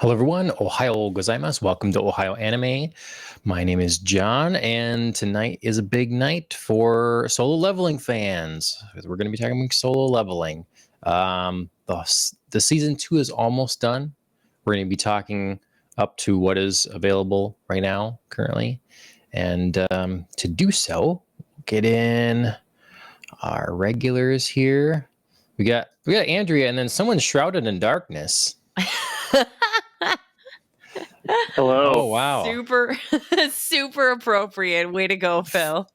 Hello, everyone. Ohio gozaimasu. Welcome to Ohio Anime. My name is John, and tonight is a big night for solo leveling fans. We're going to be talking about solo leveling. The season 2 is almost done. We're going to be talking up to what is available right now, currently. And to do so, get in our regulars here. We got Andrea, and then someone shrouded in darkness. Hello. Oh, wow. Super appropriate. Way to go, Phil.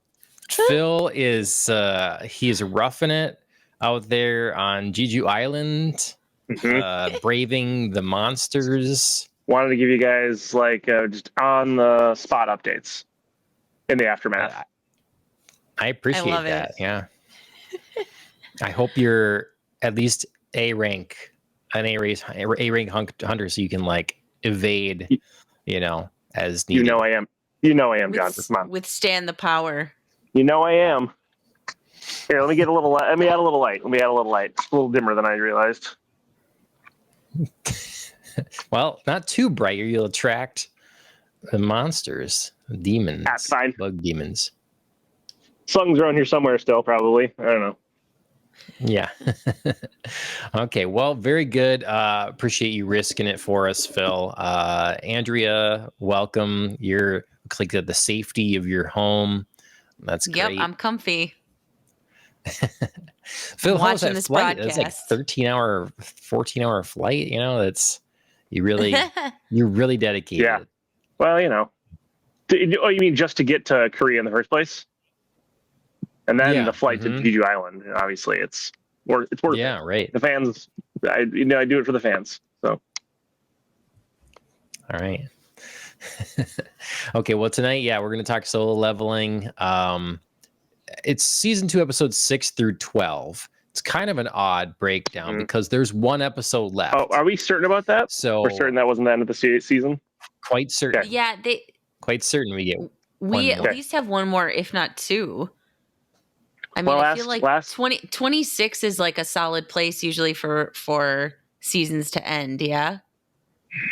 Phil is he's roughing it out there on Jeju Island, braving the monsters. Wanted to give you guys just on the spot updates in the aftermath. I appreciate love that. it. Yeah. I hope you're at least an A rank hunter, so you can evade, as needed. You know I am. You know I am, John. Come on. Withstand the power. You know I am. Here, let me get a little light. Let me add a little light. It's a little dimmer than I realized. Well, not too bright, or you'll attract the monsters, the demons. That's fine. Bug demons. Slung's around here somewhere still, probably. I don't know. Yeah. Okay. Well, very good. Appreciate you risking it for us, Phil. Andrea, welcome. You're looks like at the safety of your home. That's great. Yep, I'm comfy. Phil, how was watching that this flight? broadcast. It's like 13-hour, 14-hour flight. That's you're really dedicated. Yeah. Well, Oh, you mean just to get to Korea in the first place? And then the flight to Jeju Island. Obviously, it's worth it. Yeah, right. The fans, I do it for the fans. So, all right. Okay. Well, tonight, we're going to talk solo leveling. It's season 2, episodes 6 through 12. It's kind of an odd breakdown because there's one episode left. Oh, are we certain about that? So we're certain that wasn't the end of the season. Quite certain. Okay. Yeah, quite certain we at least have one more, if not two. I mean, I feel like 26 is like a solid place usually for seasons to end. Yeah.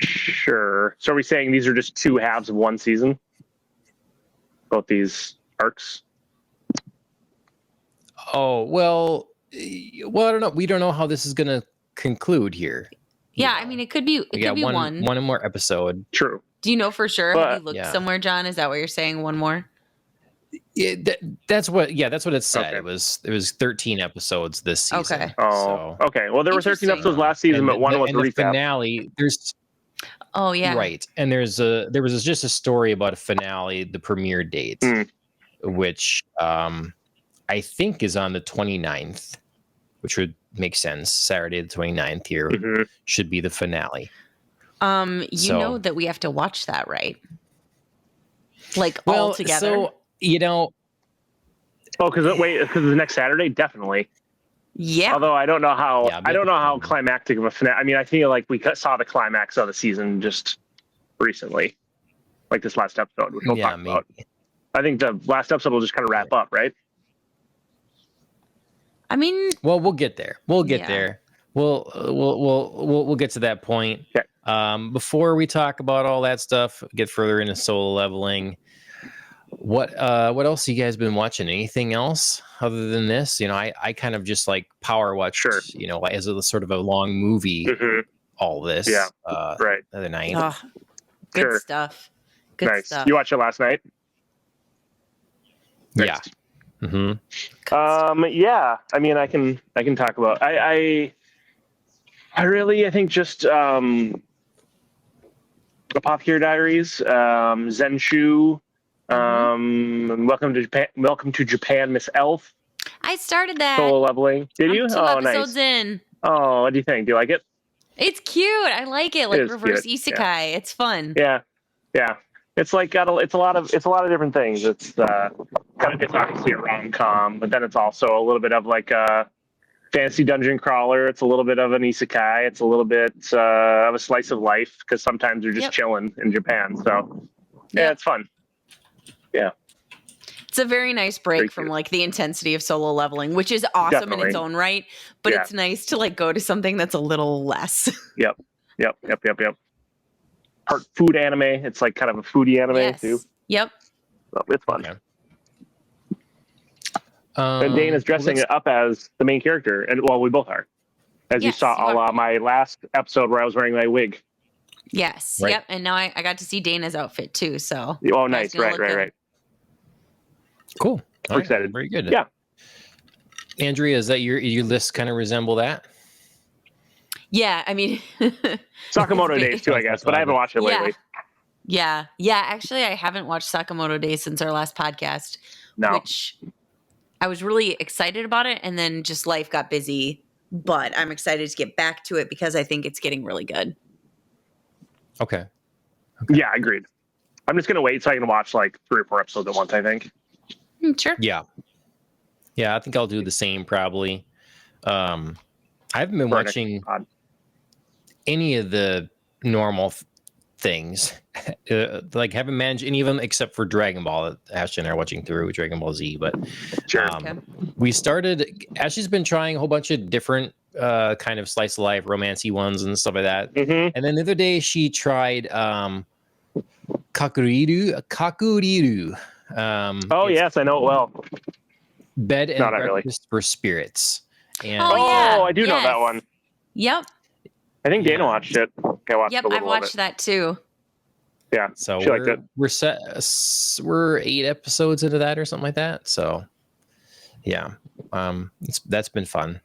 Sure. So are we saying these are just two halves of one season? Both these arcs? Oh, well, I don't know. We don't know how this is going to conclude here. Yeah, I mean, it could be one more episode. True. Do you know for sure? Have you looked somewhere, John? Is that what you're saying? One more? Yeah, that's what it said. Okay. It was 13 episodes this season. Okay. Oh, so. Okay. Well, there were 13 episodes last season, but one was the recap. Finale. There's. Oh yeah. Right, and there was just a story about a finale, the premiere date, which I think is on the 29th, which would make sense. Saturday the 29th here should be the finale. You know that we have to watch that, right? All together. So Oh, because the next Saturday, definitely. Yeah. Although I don't know how climactic of a finale. I mean, I feel like we saw the climax of the season just recently, like this last episode, which we'll talk about. I think the last episode will just kind of wrap up, right? I mean, well, we'll get there. We'll get there. We'll get to that point. Okay. Before we talk about all that stuff, get further into solo leveling. What else have you guys been watching? Anything else other than this? I kind of just power watched, as a sort of a long movie, all this. Yeah. Right. The other night. Oh, good stuff. Good stuff. You watched it last night? Yeah. Yeah. I mean, I can talk about. I think just Apothecary Diaries, Zenshu. Welcome to Japan, Miss Elf. I started that. Solo leveling. Did you? 2 episodes in. Oh, what do you think? Do you like it? It's cute. I like it. Like reverse isekai. Yeah. It's fun. Yeah. It's it's a lot of different things. It's it's obviously a rom-com, but then it's also a little bit of a fantasy dungeon crawler. It's a little bit of an isekai. It's a little bit of a slice of life because sometimes you're just chilling in Japan. So it's fun. Yeah. It's a very nice break from the intensity of solo leveling, which is awesome in its own right. But it's nice to go to something that's a little less. Yep. part food anime. It's like kind of a foodie anime too. Yep. So it's fun. Okay. And Dane is dressing it up as the main character, and well, we both are. As you saw my last episode where I was wearing my wig. Yes. Right. Yep. And now I got to see Dana's outfit too. So. Oh, nice. Right. Cool. I'm excited. Very good. Yeah. Andrea, is that your list kind of resemble that? Yeah. I mean. Sakamoto Days too, I guess, but I haven't watched it lately. Yeah. Actually, I haven't watched Sakamoto Days since our last podcast. No. Which I was really excited about it, and then just life got busy. But I'm excited to get back to it because I think it's getting really good. Okay. Yeah, agreed. I'm just gonna wait so I can watch like 3 or 4 episodes at once. I think. Sure. Yeah, I think I'll do the same probably. I haven't been watching any of the normal things. Like haven't managed any of them except for Dragon Ball. Ashley and I are watching through Dragon Ball Z, but we started. Ashley's been trying a whole bunch of different kind of slice of life, romancy ones and stuff like that. Mm-hmm. And then the other day she tried Kakuriru. Yes, I know it well. Bed and Breakfast for Spirits. And I do know that one. Yep. I think Dana watched it. I've watched that too. Yeah, so she liked it. We're 8 episodes into that or something like that. So, yeah, that's been fun.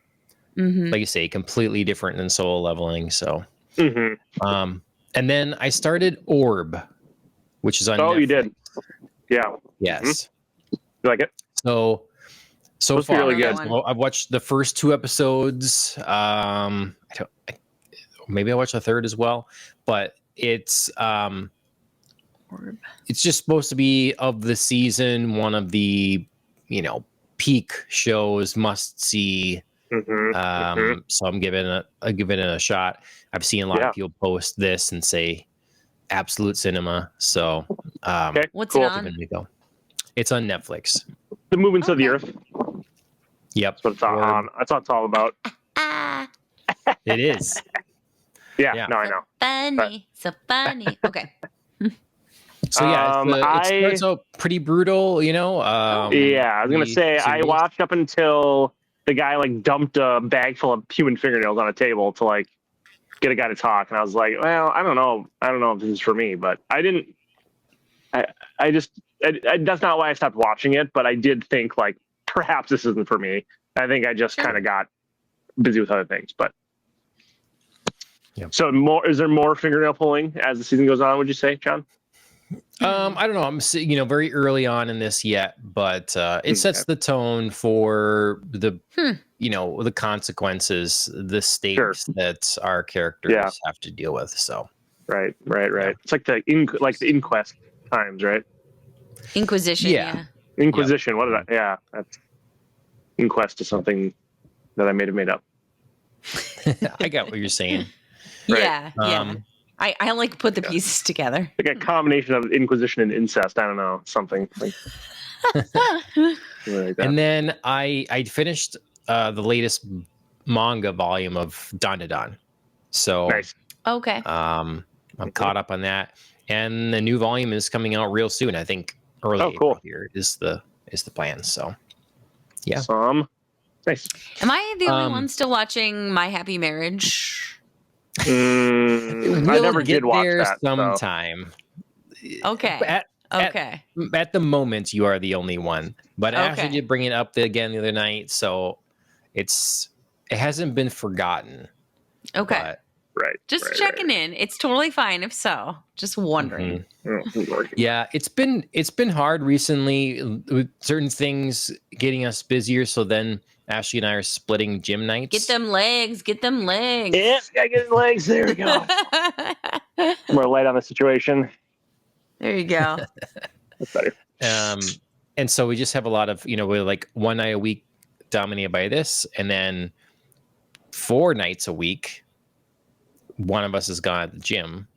Mm-hmm. Like you say, completely different than Solo Leveling. So, mm-hmm. And then I started Orb, which is on. Oh, Netflix. You did. Yeah. Yes. Mm-hmm. You like it? So far, really good. I've watched the first 2 episodes. Maybe I watched the third as well, but it's just supposed to be of the season, one of the peak shows, must see. Mm-hmm. So I'm giving it a shot. I've seen a lot of people post this and say absolute cinema. So what's it on? It's on Netflix. The Movements of the Earth. Yep. That's what it's on. That's what it's all about. It is. Yeah. No, I know. So funny. Okay. So it starts out pretty brutal, I was gonna say I watched up until the guy like dumped a bag full of human fingernails on a table to like get a guy to talk, and I was like, well, I don't know if this is for me, but I didn't. That's not why I stopped watching it, but I did think like perhaps this isn't for me. I think I just kind of got busy with other things, but. Yep. So is there more fingernail pulling as the season goes on, would you say, John? I don't know. I'm very early on in this yet, but it sets the tone for the the consequences, the stakes that our characters have to deal with. So right. It's like the inquest times, right? Inquisition. Yeah. Inquisition. Yep. What is that? Yeah, that's inquest is something that I may have made up. I got what you're saying. Right. Yeah. I only put the pieces together. Like a combination of Inquisition and incest. I don't know, something like that. And then I finished the latest manga volume of Dandadan. So nice. Okay. I'm caught up on that, and the new volume is coming out real soon. I think early April here is the plan. So yeah. Nice. Am I the only one still watching My Happy Marriage? I never did watch that sometime. Okay. At the moment, you are the only one, but Ashley did bring it up again the other night, so it hasn't been forgotten. Okay. Right. Just checking in. It's totally fine if so. Just wondering. Mm-hmm. Yeah, it's been hard recently with certain things getting us busier. So then Ashley and I are splitting gym nights. Get them legs. Yeah, gotta get his legs. There we go. More light on the situation. There you go. That's better. And so we just have a lot of, we're like 1 night a week dominated by this, and then 4 nights a week one of us is gone at the gym.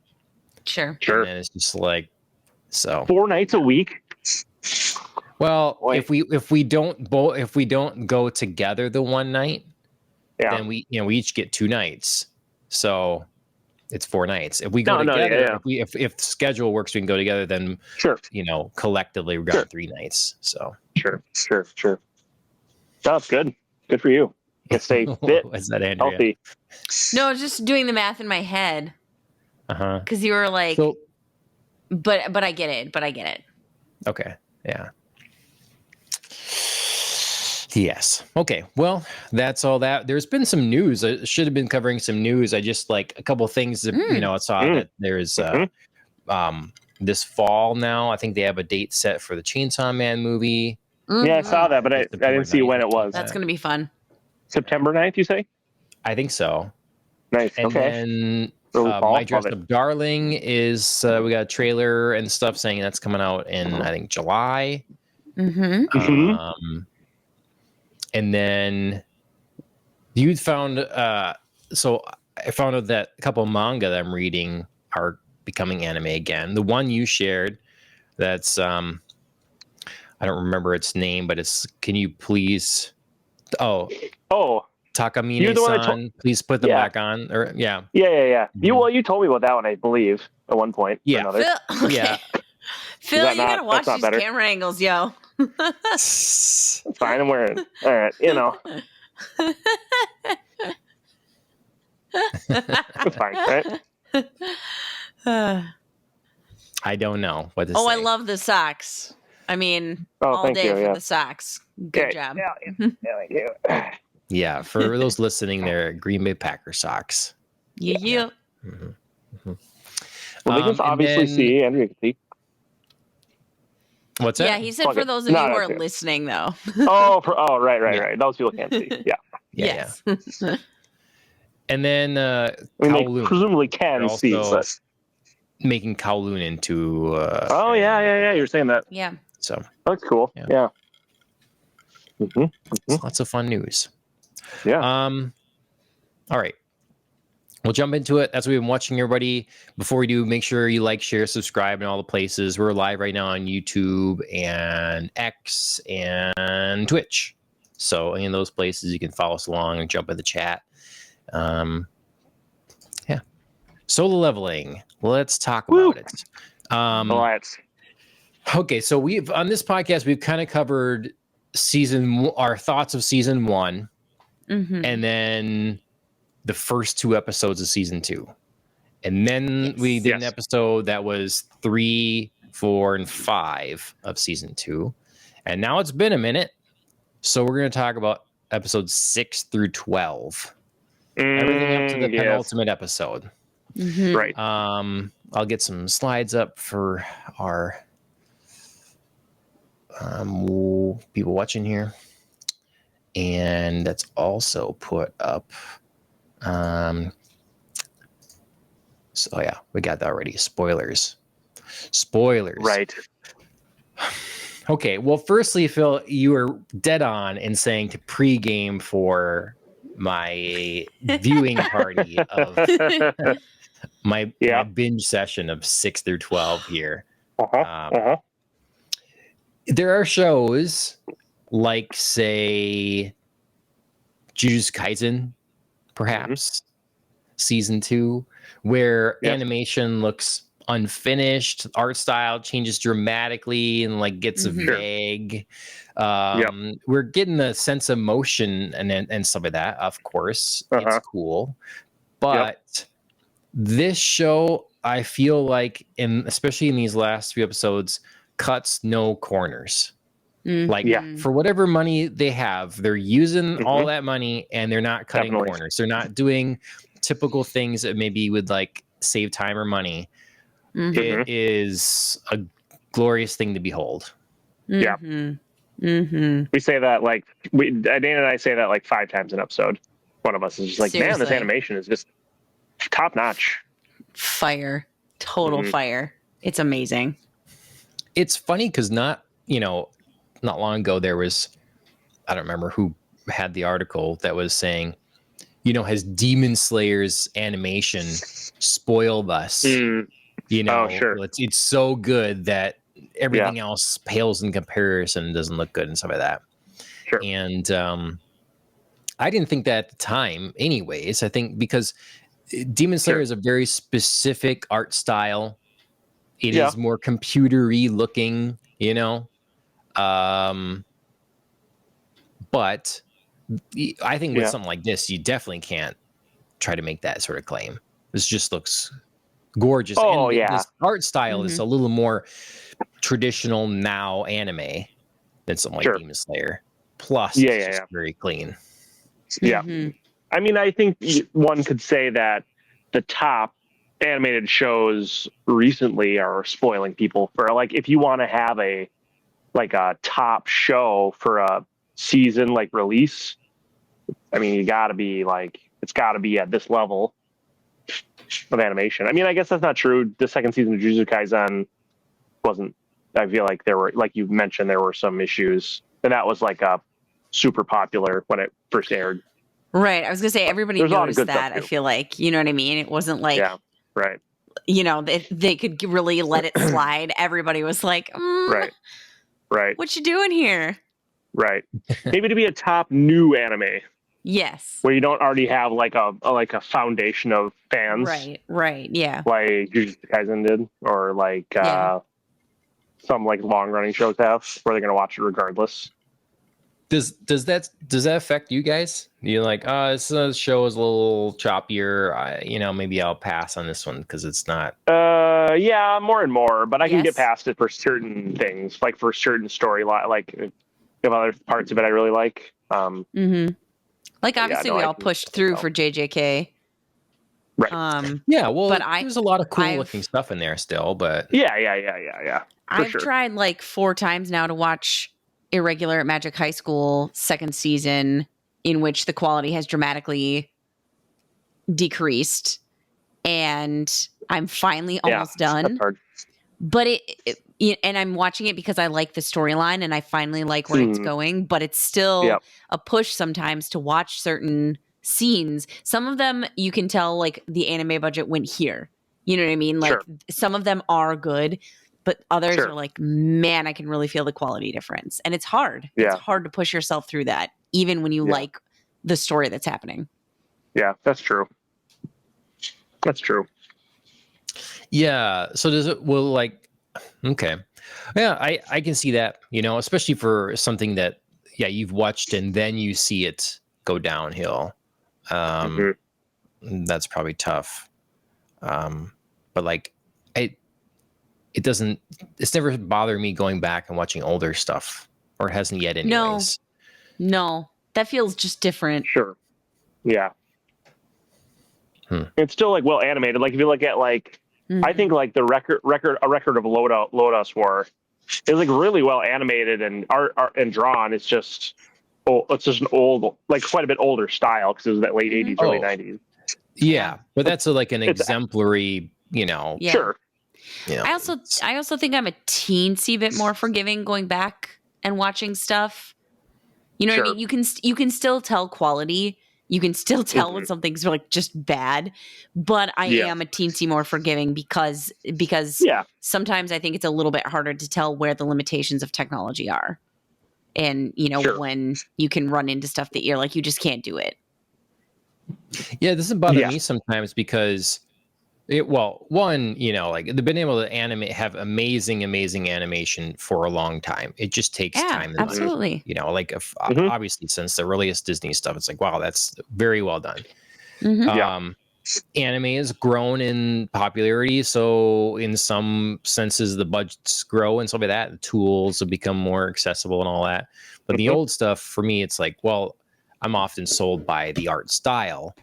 Sure. And then it's just like, so 4 nights a week. Well, if we don't go together the one night, then we each get 2 nights. So it's 4 nights. If we go together, if the schedule works, we can go together. Then sure, collectively we've got 3 nights. So sure. That's good. Good for you. You can stay fit, is that Andrea? Healthy. No, just doing the math in my head. Because you were like, but I get it. Okay. Yeah. Yes. Okay. Well, that's all that. There's been some news. I should have been covering some news. I just a couple of things that, I saw that there's this fall now. I think they have a date set for the Chainsaw Man movie. Yeah, I saw that, but I didn't see when it was. That's going to be fun. September 9th, you say? I think so. Nice. And then My Dressed Up Darling is, we got a trailer and stuff saying that's coming out in, I think, July. And then you found, so I found out that a couple of manga that I'm reading are becoming anime again. The one you shared, that's, I don't remember its name, but it's, can you please, Takamine-san, please put them back on. Or Yeah. You told me about that one, I believe, at one point. Yeah. Phil, Yeah. Phil, you gotta watch these camera angles, yo. It's fine, I'm wearing. All right, It's fine, right? I don't know what to say. I love the socks. I mean, all day for the socks. Good job. Yeah, thank you. Yeah, for those listening, they're Green Bay Packer socks. Yeah. Well, they can obviously see, Andrea can see. What's that? Yeah, he said for those of you who are listening, though. Right. Those people can't see. Yeah. Yes. And then they presumably can see, but making Kowloon into. Yeah. You're saying that. Yeah. So that's cool. Yeah. Lots of fun news. Yeah. All right. We'll jump into it. That's what we've been watching, everybody. Before we do, make sure you like, share, subscribe in all the places. We're live right now on YouTube and X and Twitch. So any of those places, you can follow us along and jump in the chat. Solo leveling. Let's talk about it. Let's. Okay, so we've on this podcast we've kind of covered our thoughts of season 1, and then the first 2 episodes of season 2, and then we did an episode that was 3, 4, and 5 of season 2, and now it's been a minute, so we're going to talk about episodes 6 through 12, everything up to the penultimate episode. Right. I'll get some slides up for our people watching here, and that's also put up. So yeah, we got that already. Spoilers. Right. Okay. Well, firstly, Phil, you were dead on in saying to pregame for my viewing party of my binge session of 6 through 12 here. There are shows like, say, Jujutsu Kaisen, perhaps, season 2, where animation looks unfinished, art style changes dramatically and gets vague. We're getting a sense of motion and some of that, of course. It's cool. But this show, I feel like, especially in these last few episodes, cuts no corners. For whatever money they have, they're using all that money and they're not cutting corners. They're not doing typical things that maybe would save time or money. It is a glorious thing to behold. We say that Dana and I say that 5 times an episode. One of us is just man, this animation is just top notch. Fire. Total fire. It's amazing. It's funny because not long ago there was, I don't remember who had the article that was saying, has Demon Slayer's animation spoiled us? It's so good that everything else pales in comparison and doesn't look good and stuff like that. Sure. And I didn't think that at the time anyways. I think because Demon Slayer is a very specific art style. It is more computery looking, you know. But I think with something like this, you definitely can't try to make that sort of claim. This just looks gorgeous. Oh, and this art style is a little more traditional now anime than something like Demon Slayer. Plus, it's just very clean. Yeah. I mean, I think one could say that the top animated shows recently are spoiling people for, like, if you want to have a top show for a season like release, I mean, it's got to be at this level of animation. I mean, I guess that's not true. The second season of Jujutsu Kaisen wasn't. I feel like there were, like you mentioned, there were some issues, and that was like a super popular when it first aired. Right. I was gonna say everybody noticed that. I feel like, you know what I mean. It wasn't like, right. You know, they could really let it slide. Everybody was like, right. What you doing here? Right. Maybe to be a top new anime. Yes. Where you don't already have like a foundation of fans. Right. Yeah. Like Jujutsu Kaisen did, or like some like long running shows have, where they're gonna watch it regardless. Does that affect you guys? You're like, this show is a little choppier. Maybe I'll pass on this one because it's not. Yeah, more and more, but I can get past it for certain things, like for certain storyline, like if other parts of it I really like. Like obviously we all pushed through for JJK. Right. But there's a lot of cool looking stuff in there still, but yeah. I've tried like 4 times now to watch Irregular at Magic High School second season, in which the quality has dramatically decreased, and I'm finally almost done. That's hard. But and I'm watching it because I like the storyline and I finally like where it's going, but it's still a push sometimes to watch certain scenes. Some of them you can tell like the anime budget went here. You know what I mean? Like some of them are good, but others are like, man, I can really feel the quality difference. And it's hard. Yeah. It's hard to push yourself through that, even when you like the story that's happening. Yeah, that's true. Yeah. So okay. Yeah, I can see that, especially for something that, you've watched and then you see it go downhill. That's probably tough. But like, it's never bothered me going back and watching older stuff, or it hasn't yet anyways. No, that feels just different. Sure. Yeah. It's still like well animated. Like if you look at like, I think like the record of Lodoss War is like really well animated and art and drawn. It's just an old, like quite a bit older style because it was that late 80s, early 90s. Yeah, but that's like an exemplary, Sure. I also think I'm a teensy bit more forgiving going back and watching stuff. You know what I mean? You can still tell quality. You can still tell when something's like just bad, but I am a teensy more forgiving because sometimes I think it's a little bit harder to tell where the limitations of technology are. And, when you can run into stuff that you're like, you just can't do it. Yeah, this doesn't bother me sometimes because they've been able to have amazing animation for a long time. It just takes time. Absolutely. Obviously since the earliest Disney stuff, it's like, wow, that's very well done. Anime has grown in popularity. So in some senses, the budgets grow and stuff like that. The tools have become more accessible and all that. But the old stuff for me, it's like, well, I'm often sold by the art style.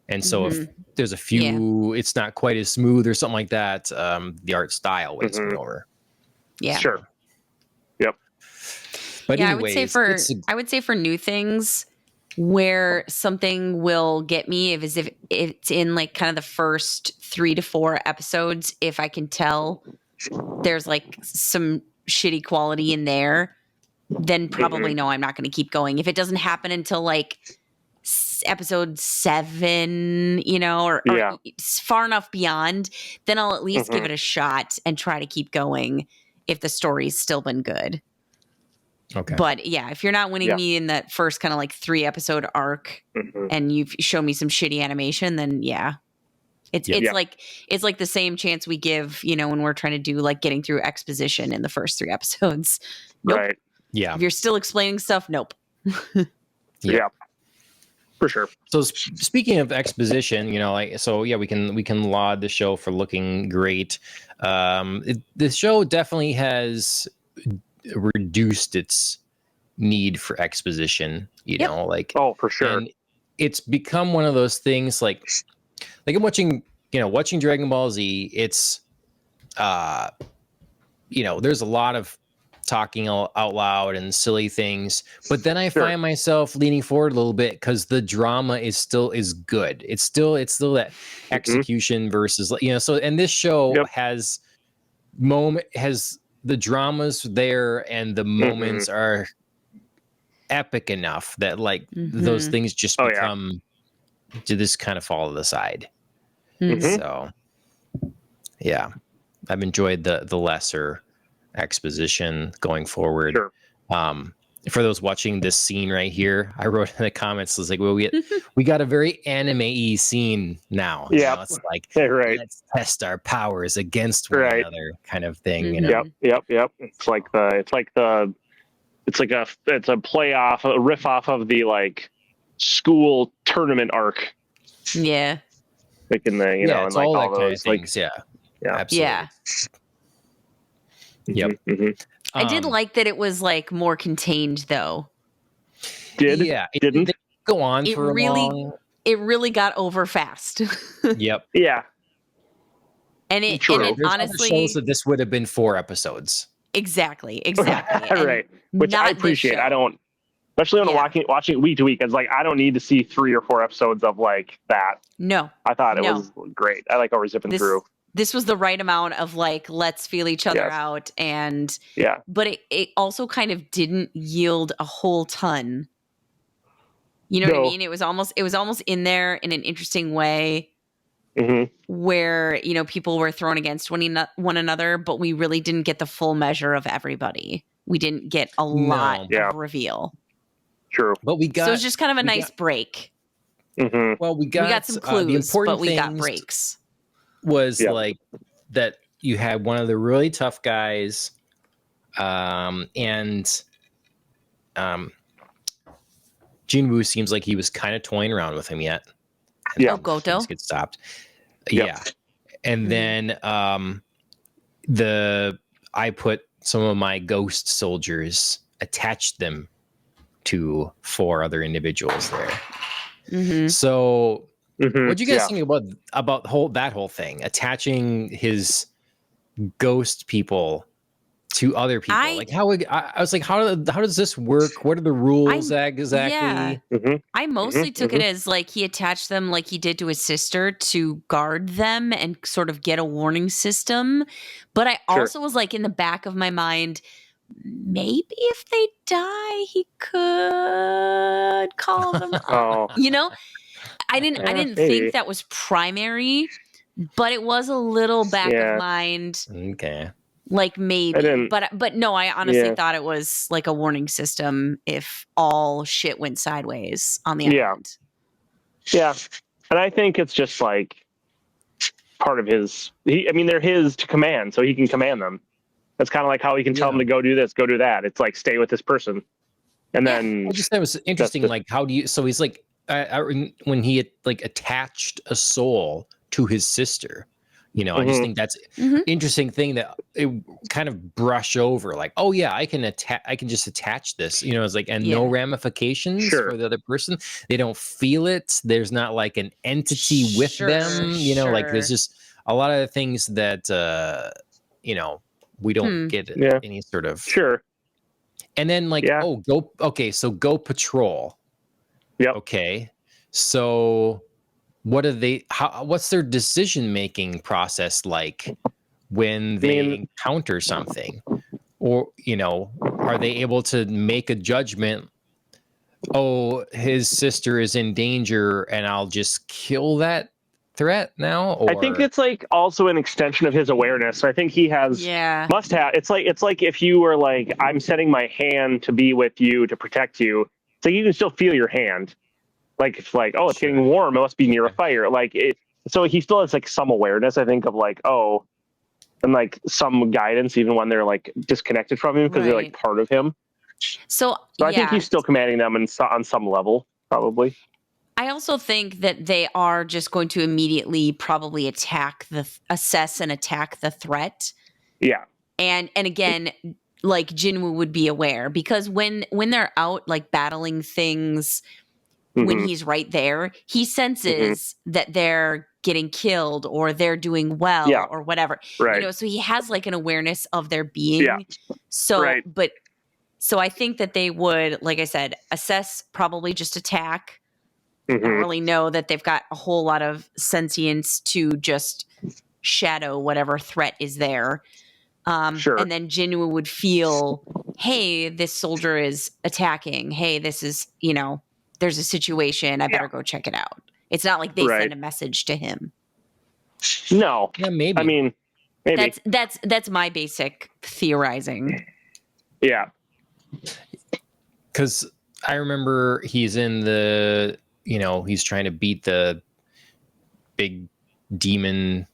And so if there's a few, it's not quite as smooth or something like that, the art style wins me over. Yeah. Sure. Yep. But anyways, I would say for new things where something will get me if it's in like kind of the first 3 to 4 episodes, if I can tell there's like some shitty quality in there, then probably no, I'm not going to keep going. If it doesn't happen until like episode 7, or far enough beyond, then I'll at least give it a shot and try to keep going if the story's still been good. Okay. But if you're not winning me in that first kind of like 3 episode arc and you've shown me some shitty animation, then It's Yep. it's Yep. like it's like the same chance we give, when we're trying to do like getting through exposition in the first 3 episodes. Nope. Right. Yeah. If you're still explaining stuff, nope. Yeah. Yeah. For sure. So speaking of exposition, we can laud the show for looking great. The show definitely has reduced its need for exposition. Yep. Oh, for sure. And it's become one of those things like I'm watching Dragon Ball Z. It's there's a lot of talking out loud and silly things, but then I Sure. find myself leaning forward a little bit because the drama is good. It's still that execution versus so, and this show Yep. has the dramas there, and the moments are epic enough that those Mhm. things just Oh, yeah. become to this kind of fall to the side. Mhm. So yeah, I've enjoyed the lesser exposition going forward. Sure. For those watching this scene right here, I wrote in the comments, I was like, well, we got a very anime-y scene now. Yeah. It's like, Right. let's test our powers against one Right. another kind of thing. Mhm. Yep. It's a playoff, a riff off of the school tournament arc. Yeah. Like in the It's all that kind of those things. Yeah. Yeah. Absolutely. Yeah. Yep. Mhm. I did like that it was more contained though. Did Yeah. It didn't didn't go on It for really- long. It really got over fast. Yep. yeah. And it True. There's other honestly shows that this would have been 4 episodes. exactly. And Right. Which I not this appreciate. show. I don't, especially when Yeah. I'm watching it week to week. It's I don't need to see 3 or 4 episodes of that. No. I thought it No. was great. I like how we're zipping through. This was the right amount of let's feel each other Yes. out, Yeah. but it also kind of didn't yield a whole ton. You know what I No. mean? It was almost in there in an interesting way hmm where people were thrown against one another, but we really didn't get the full measure of everybody. We didn't get a lot Yeah. of reveal, True. But we got so it was just kind of a we nice got- break. hmm we We got some the clues, important but we got things breaks. was Yeah. that you had one of the really tough guys, and Jinwoo seems like he was kind of toying around with him yet. And Yeah. Oh, Goto? things get stopped. Yep. Yeah. And Mhm. then I put some of my ghost soldiers, attached them to 4 other individuals there. hmm So what do you guys Yeah. think about that whole thing, attaching his ghost people to other people? I was like, how does this work? What are the rules exactly? yeah. Mhm. I mostly took it as he attached them like he did to his sister to guard them and sort of get a warning system. But I Sure. also was in the back of my mind, maybe if they die, he could call them up. Oh. I didn't Maybe. think that was primary, but it was a little back Yeah. of mind, Okay. maybe. I didn't- But no, I honestly Yeah. thought it was a warning system if all shit went sideways on the Yeah. island. Yeah. And I think it's just part of his. They're his to command, so he can command them. That's kind of how he can tell them to go do this, go do that. It's stay with this person, and Yeah. then I just thought it was interesting. the- How do you? So he's when he attached a soul to his sister. I just Mhm. think that's Mhm. interesting thing that it kind of brush over. Oh yeah, I can just attach this. It's and no Yeah. ramifications Sure. for the other person. They don't feel it. There's not an entity with Sure, them. There's sure. just a lot of things that we don't get Yeah. any sort of. sure. And then Yeah. so go patrol. Yep. Okay. So what are they what's their decision making process like when they encounter something? Or, are they able to make a judgment? Oh, his sister is in danger and I'll just kill that threat now? Or I think it's also an extension of his awareness. I think he has Yeah. must have. It's like if you were I'm setting my hand to be with you to protect you. So you can still feel your hand. It's Sure. getting warm. It must be near a fire. so he still has like some awareness, I think, of like, oh, and like some guidance even when they're like disconnected from him because they're like Right. part of him. So So I think yeah, he's still commanding them on some level, probably. I also think that they are just going to immediately probably assess and attack the threat. Yeah. And again, like Jinwoo would be aware because when they're out like battling things, when Mhm. he's right there, he senses that they're getting killed or they're doing well Yeah. or whatever. Right. You know, so he has like an awareness of their being. Yeah. So, Right. so I think that they would, like I said, assess, probably just attack. I don't Mhm. really know that they've got a whole lot of sentience to just shadow whatever threat is there. Sure. And then Jinwoo would feel, hey, this soldier is attacking. Hey, this is, you know, there's a situation. I better go check it out. It's not like they Right. send a message to him. No. Yeah, maybe. I mean, maybe. That's my basic theorizing. Yeah. Because I remember he's in the, you know, he's trying to beat the big demon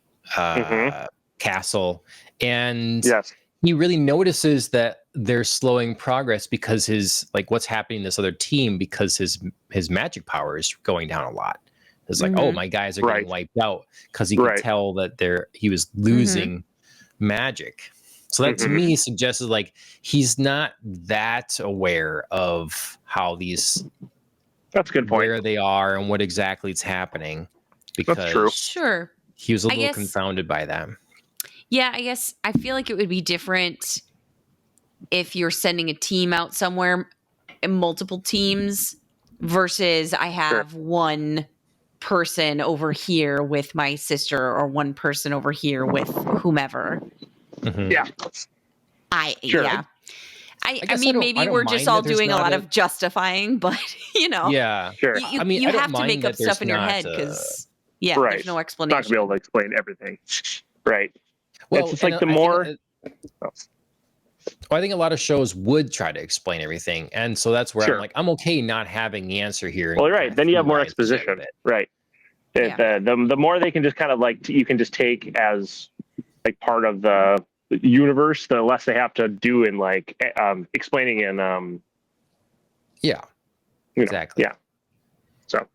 castle, and Yes. he really notices that they're slowing progress because his, like, what's happening to this other team, because his magic power is going down a lot. It's like, oh, my guys are getting wiped out, because he could tell that he was losing magic. So that to me suggests like he's not that aware of how these, that's a good point, where they are and what exactly is happening, because that's true. Sure. he was a little confounded by that. Yeah, I guess I feel like it would be different if you're sending a team out somewhere, multiple teams, versus I have one person over here with my sister or one person over here with whomever. Yeah. I guess mean, maybe we're just all doing a lot a- of justifying, but you know, Yeah. Sure. you, I mean, you I don't have to mind make up that there's stuff in your not, head because Right. there's no Not explanation. gonna be able to explain everything. Right. Well, it's just like the more. I think a lot of shows would try to explain everything, and so that's where Sure. I'm like, I'm okay not having the answer here. Well, right. Then you have more theorize a little exposition. bit. Right. The more they can just kind of like you can just take as like part of the universe, the less they have to do in like explaining in Yeah. you know, Exactly. yeah. So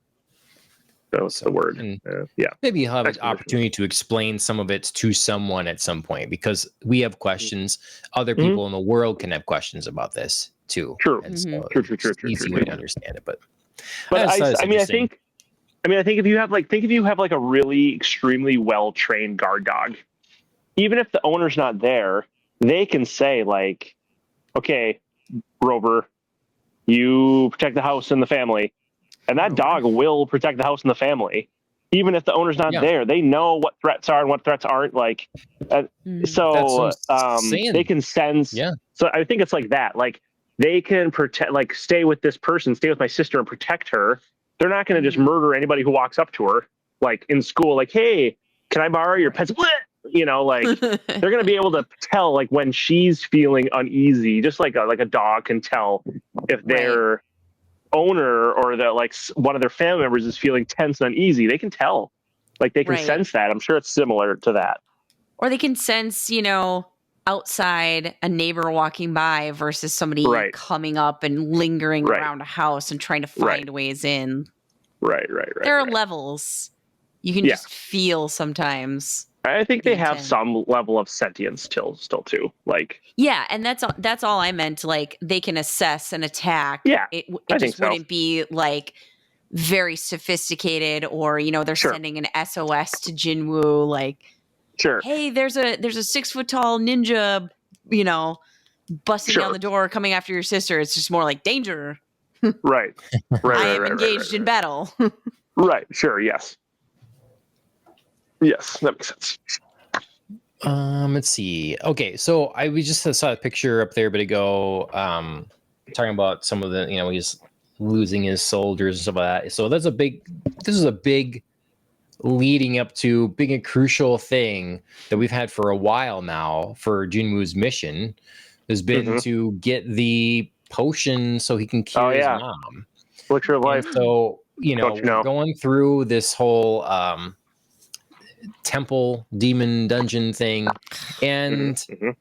that's the word. And Yeah. maybe you'll have an Exposition. opportunity to explain some of it to someone at some point, because we have questions. Other people in the world can have questions about this too. True. And so True. it's an easy way to understand it. But I mean, I think if you have like a really extremely well trained guard dog, even if the owner's not there, they can say like, okay, Rover, you protect the house and the family, and that dog will protect the house and the family, even if the owner's not there. They know what threats are and what threats aren't. Like, so they can sense. Yeah. So I think it's like that. Like they can protect, like stay with this person, stay with my sister, and protect her. They're not going to just murder anybody who walks up to her, like in school. Like, hey, can I borrow your pets? You know, like they're going to be able to tell like when she's feeling uneasy, just like a dog can tell if their owner or the like one of their family members is feeling tense and uneasy. They can tell, like they can sense that. I'm sure it's similar to that. Or they can sense, you know, outside a neighbor walking by versus somebody coming up and lingering around a house and trying to find ways in. Right. There are levels. You can just feel sometimes. I think they have some level of sentience still too. Like and that's all I meant. Like they can assess and attack. Yeah, it I just think wouldn't be like very sophisticated, or you know they're sending an SOS to Jinwoo like, hey, there's a 6 foot tall ninja, you know, busting down the door coming after your sister. It's just more like danger. Right. I am engaged in battle. Right. Sure. Yes. Yes, that makes sense. Let's see. Okay, so we just saw a picture up there a bit ago, talking about some of the, you know, he's losing his soldiers and stuff like that. So this is a big leading up to being a crucial thing that we've had for a while now for Jinwoo's mission has been to get the potion so he can cure his mom. Elixir of life. And so, you know, we're going through this whole temple demon dungeon thing. And Mhm.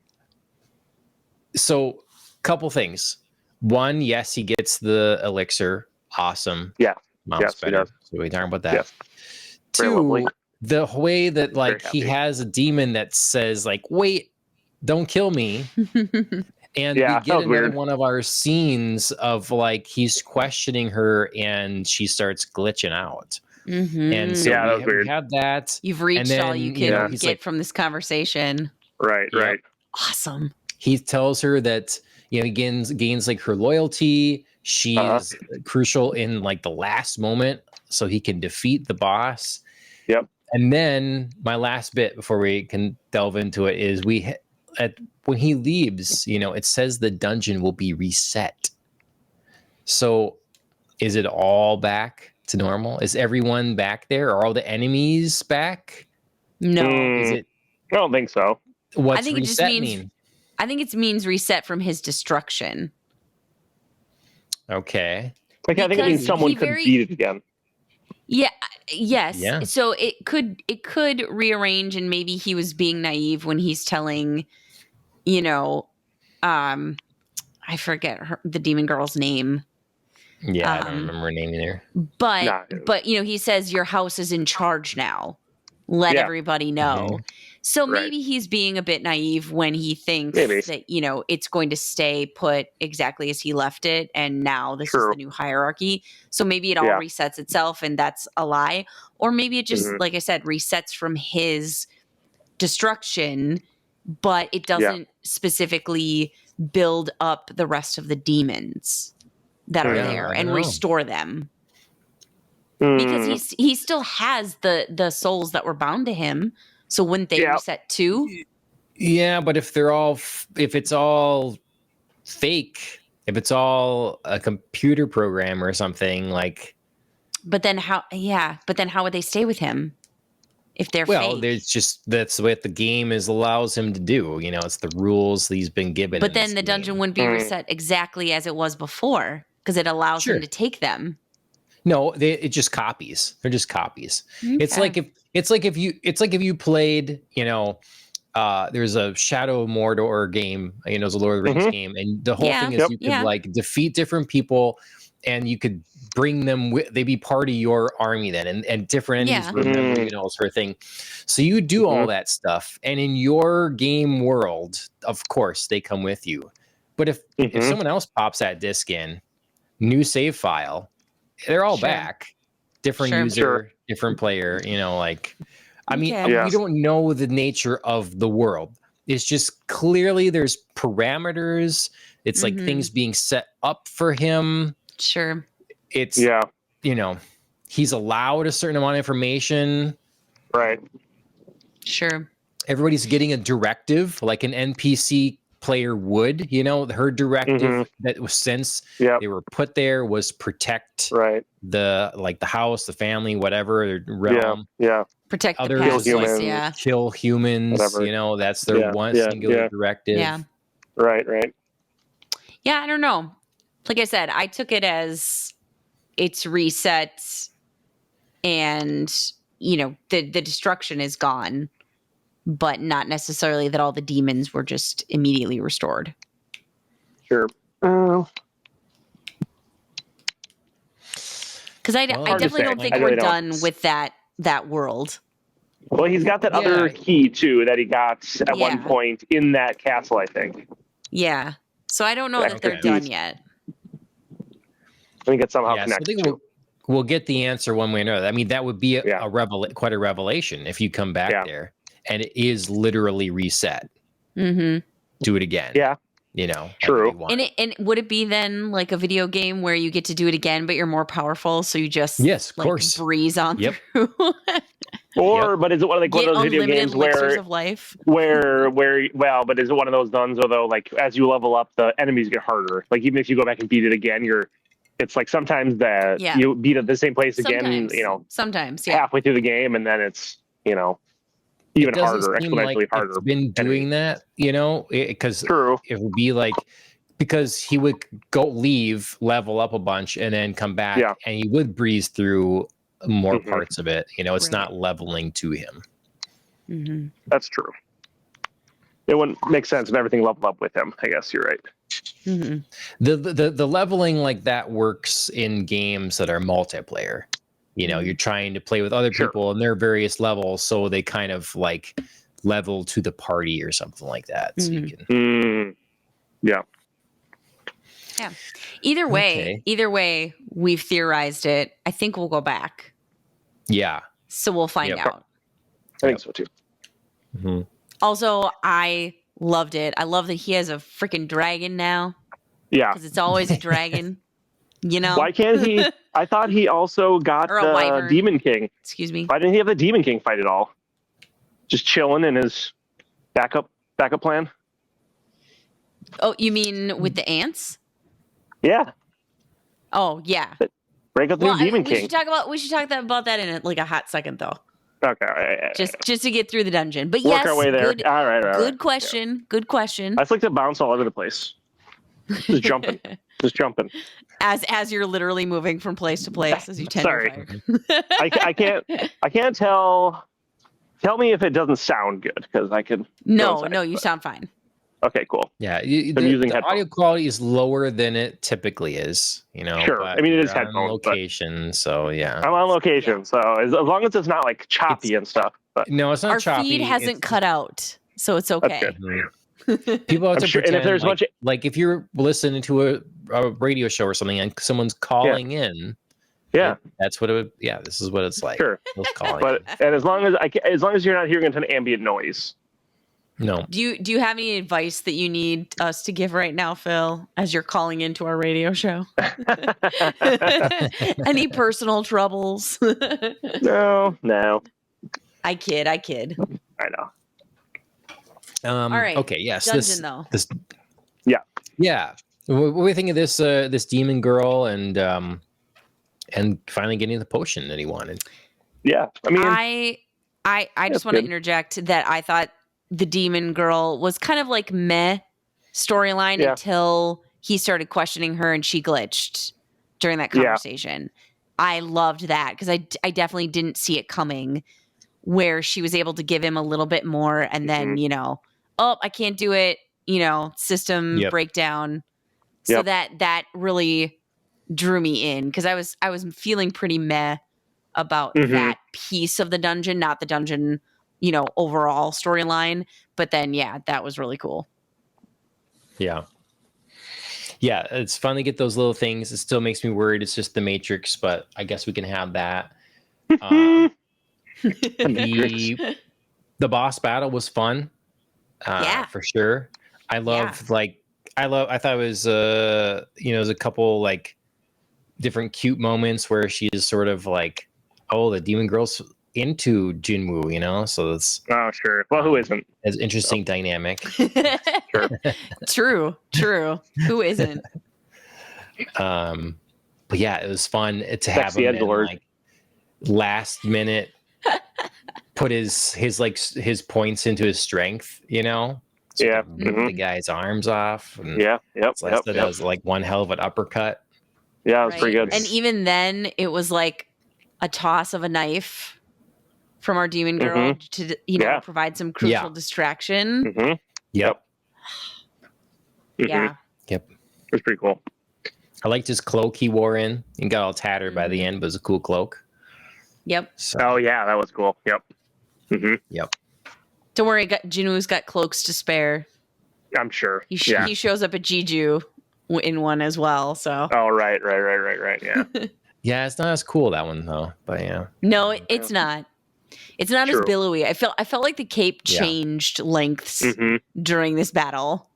so, couple things. One, yes, he gets the elixir. Awesome. Yeah. Mom's Yes, he better. does. So we talking about that. Yes. Very lovely. Two, the way that like he happy. has a demon that says like, "Wait, don't kill me." And Yeah, we that get was another weird. one of our scenes of like he's questioning her and she starts glitching out. And so Yeah, that was we weird. have that. You've reached all then, you you can know, he's get like- from this conversation. Right, Yep. right. Awesome. He tells her that he gains like her loyalty. She's crucial in like the last moment so he can defeat the boss. Yep. And then my last bit before we can delve into it is when he leaves, it says the dungeon will be reset. So is it all back to normal? Is everyone back there? Are all the enemies back? No. Is it? I don't think so. What's I think it just reset means- mean? I think it means reset from his destruction. Okay. Like I think it means Because someone he could very- beat it again. Yeah. Yes. Yeah. So it could rearrange, and maybe he was being naive when he's telling, I forget the demon girl's name. Yeah, I don't Um, remember her name either. But Nah. but he says your house is in charge now. Let Yeah. everybody know. So Right. maybe he's being a bit naive when he thinks Maybe. that it's going to stay put exactly as he left it, and now this True. is the new hierarchy. So maybe it all Yeah. resets itself, and that's a lie. Or maybe it just, Mhm. like I said, resets from his destruction, but it doesn't specifically build up the rest of the demons that are Yeah, there I and don't know. restore them. Because Mm, he still has the souls that were bound to him. So wouldn't they Yeah. reset too? Yeah, but if it's all fake, if it's all a computer program or something, like, But then how? Yeah, but then how would they stay with him if they're fake? that's what the game allows him to do. It's the rules that he's been given. But in then this the dungeon game. wouldn't be Mm. reset exactly as it was before because it allows Sure. him to take them. No, it just copies. They're just copies. It's Okay. like if you played, there's a Shadow of Mordor game, it's a Lord of the Rings Mhm. game, and the whole Yeah. thing is Yep. you could Yeah. like defeat different people, and you could bring them with. They'd be part of your army then, and different enemies Yeah. remember, sort of thing. So you do all that stuff, and in your game world, of course, they come with you. But if Mhm. someone else pops that disc in, new save file, they're all Sure. back. Different Sure. user, Sure. different player, I mean, Okay. Yeah. we don't know the nature of the world. It's just clearly there's parameters. It's like Mhm. things being set up for him. Sure. It's, Yeah. He's allowed a certain amount of information. Right. Sure. Everybody's getting a directive like an NPC player would, her directive that was since Yep. they were put there was protect Right. the house, the family, whatever, the realm. Yeah. Protect Others the past. Kill Like, humans. yeah. kill humans, Whatever. that's their Yeah, one yeah, singular yeah. directive. Yeah. Right. Right. Yeah, I don't know. Like I said, I took it as it's reset and, the destruction is gone, but not necessarily that all the demons were just immediately restored. Sure. Because I Well, I hard to definitely say. don't think I we're really don't. done with that world. Well, he's got that Yeah. other key too that he got at Yeah. one point in that castle, I think. Yeah. So I don't know Yeah, that they're okay. done yet. I think it's somehow Yeah, so I connected think to. we'll get the answer one way or another. I mean, that would be Yeah. quite a revelation if you come back Yeah. there and it is literally reset. Mm-hmm. Do it again. Yeah. True. however you want. And would it be then like a video game where you get to do it again, but you're more powerful, so you just Yes, of like course. breeze on Yep. through, But is it one of get those video unlimited games elixirs where of life? but is it one of those ones though, like as you level up, the enemies get harder? Like even if you go back and beat it again, it's like sometimes that Yeah. you beat at the same place again, Sometimes, yeah. halfway through the game, and then it's It even doesn't harder, seem exponentially like harder. It's been doing that, because True. it would be like because he would leave, level up a bunch, and then come back, Yeah. and he would breeze through more Mhm. parts of it. It's Right. not leveling to him. Mm-hmm. That's true. It wouldn't make sense if everything leveled up with him. I guess you're right. Mm-hmm. The leveling like that works in games that are multiplayer. You know, you're trying to play with other Sure. people and their various levels, so they kind of like level to the party or something like that. So you can. Yeah. Either Okay. way, we've theorized it. I think we'll go back. Yeah. So we'll find Yep. out. I think so too. Mhm. Also, I loved it. I love that he has a freaking dragon now Yeah. because it's always a dragon. You know? Why can't he? I thought he also got Or a the wyvern. Demon King. Excuse me. Why didn't he have the Demon King fight at all? Just chilling in his backup plan. Oh, you mean with the ants? Yeah. Oh, yeah. Break up the Well, Demon we King. should talk about that in like a hot second, though. Okay. All right. Just to get through the dungeon. But work yes, our way there. good, All right. good question. Good question. I just like to bounce all over the place. Just jumping. Just jumping. As you're literally moving from place to place as you tend Sorry. to fire. I can't tell. Tell me if it doesn't sound good, because I can. No, inside, you but- sound fine. Okay, cool. Yeah, I'm using the headphones. audio quality is lower than it typically is. You know, Sure. but I mean, it you're is on headphones, but- location, so yeah. I'm on location, so as long as it's not like choppy and stuff. But No, it's not Our choppy. feed hasn't It's- cut out, so it's okay. good. Mhm. People have I'm to sure- and pretend if there's like if you're listening to a radio show or something and someone's calling in, yeah, that's what it would. Yeah, this is what it's like. sure. Who's calling But and as long as you're not hearing an ambient noise. in. No. Do you have any advice that you need us to give right now, Phil, as you're calling into our radio show? Any personal troubles? No. I kid. I know. All right. Okay. Yes. Dungeon though. This. Yeah. Yeah. What do we think of this? This demon girl and finally getting the potion that he wanted. Yeah. I mean, I just That's want to good. interject that I thought the demon girl was kind of like meh storyline Yeah. until he started questioning her and she glitched during that Yeah. conversation. I loved that because I definitely didn't see it coming where she was able to give him a little bit more and then, oh, I can't do it, system Yep. breakdown. So Yep. that really drew me in because I was feeling pretty meh about Mhm. that piece of the dungeon, not the dungeon, overall storyline. But then, yeah, that was really cool. Yeah. Yeah, it's fun to get those little things. It still makes me worried. It's just the Matrix, but I guess we can have that. The boss battle was fun. Yeah. For sure. I thought it was there's a couple like different cute moments where she's sort of like, oh, the demon girl's into Jinwoo, so it's oh, sure. Well, who isn't? an interesting dynamic. True. Who isn't? But yeah, it was fun to have Sexy him in, Edgelord. like last minute put his points into his strength, So Yeah. to rip the guy's arms off. And Yeah. Yep. Celeste does like one hell of an uppercut. Yeah, it was pretty Right. good. And even then, it was like a toss of a knife from our demon girl to Yeah. provide some crucial Yeah. distraction. Mm-hmm. Yep. Yeah. Yep. It was pretty cool. I liked his cloak he wore in. He got all tattered by the end, but it was a cool cloak. Yep. So, Oh, yeah, that was cool. Yep. Mm-hmm. yep. Don't worry, Jinwoo's got cloaks to spare. I'm sure. He Yeah. he shows up at Jeju in one as well. So Oh, right. Yeah. Yeah, it's not as cool that one though. But yeah. no, it's not. It's not as True. billowy. I felt like the cape Yeah. changed lengths Mm-hmm. during this battle.